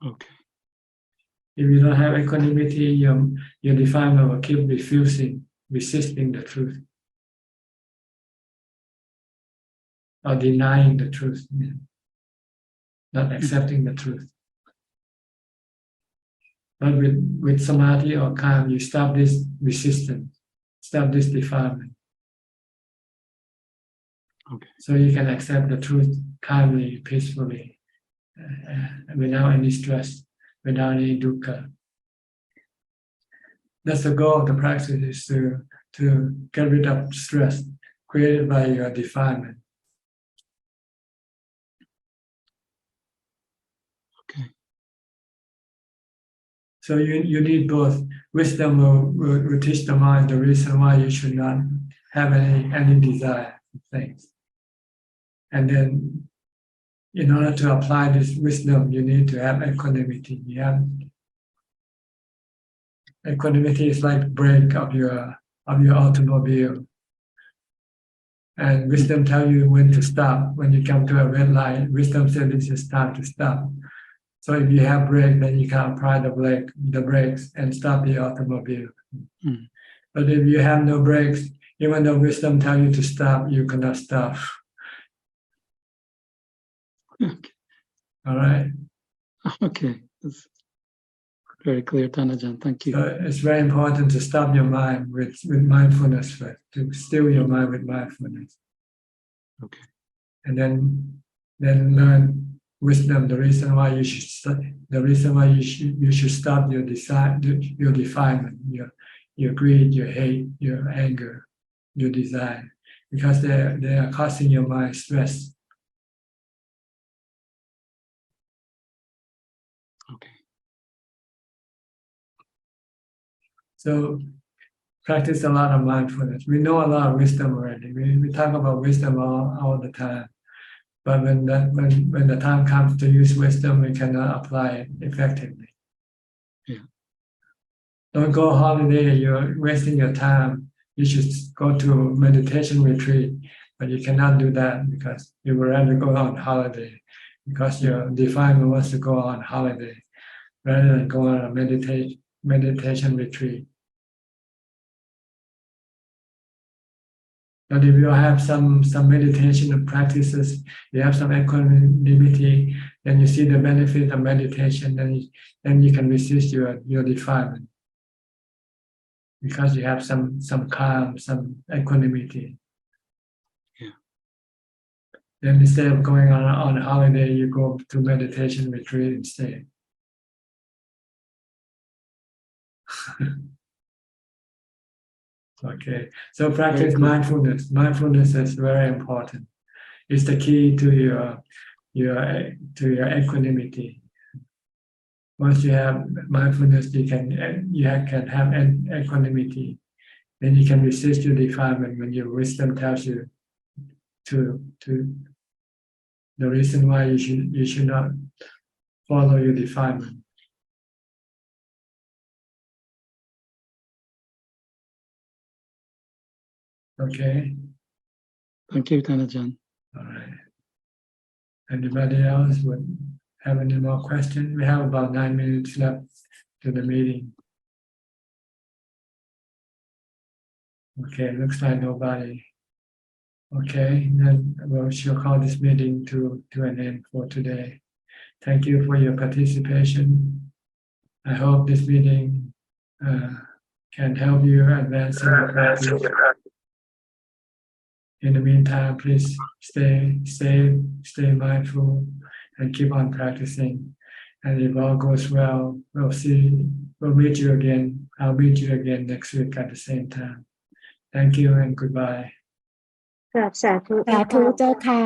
Okay. If you don't have equanimity, your defilement will keep resisting the truth, or denying the truth, not accepting the truth. But with samadhi or calm, you stop this resistance, stop this defilement. Okay. So you can accept the truth calmly, peacefully, without any stress, without any dukkha. That's the goal of the practice, is to get rid of stress created by your defilement. Okay. So you need both. Wisdom will teach the mind the reason why you should not have any desire for things. And then, in order to apply this wisdom, you need to have equanimity. Equanimity is like brake of your automobile. And wisdom tells you when to stop. When you come to a red light, wisdom says this is time to stop. So if you have brake, then you can apply the brakes and stop the automobile. Mm. But if you have no brakes, even though wisdom tells you to stop, you cannot stop. Okay. All right. Okay. That's very clear, Thanajan. Thank you. So it's very important to stop your mind with mindfulness first, to still your mind with mindfulness. Okay. and then learn wisdom. The reason why you should stop your desire, your defilement, your greed, your hate, your anger, your desire, because they are causing your mind stress. Okay. So practice a lot of mindfulness. We know a lot of wisdom already. We talk about wisdom all the time. But when the time comes to use wisdom, we cannot apply it effectively. Yeah. Don't go holiday, you're wasting your time. You should go to meditation retreat, but you cannot do that because you would rather go on holiday because your defilement wants to go on holiday rather than go on a meditation retreat. But if you have some meditation practices, you have some equanimity, then you see the benefit of meditation, then you can resist your defilement because you have some calm, some equanimity. Yeah. Then instead of going on a holiday, you go to meditation retreat instead. Okay, so practice mindfulness. Mindfulness is very important. It's the key to your equanimity. Once you have mindfulness, you can have equanimity. Then you can resist your defilement when your wisdom tells you to the reason why you should not follow your defilement. Okay. Thank you, Tanajan. All right. Anybody else would have any more questions? We have about 9 minutes left to the meeting. Okay, looks like nobody. Okay, then we shall call this meeting to an end for today. Thank you for your participation. I hope this meeting can help you advance in your practice. In the meantime, please stay mindful and keep on practicing. And if all goes well, we'll meet you again. I'll meet you again next week at the same time. Thank you and goodbye. สาธุเจ้าค่ะ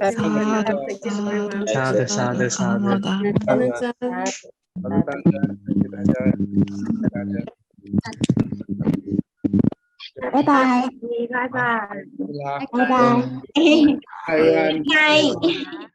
บ๊ายบาย Bye bye. Bye bye. Bye.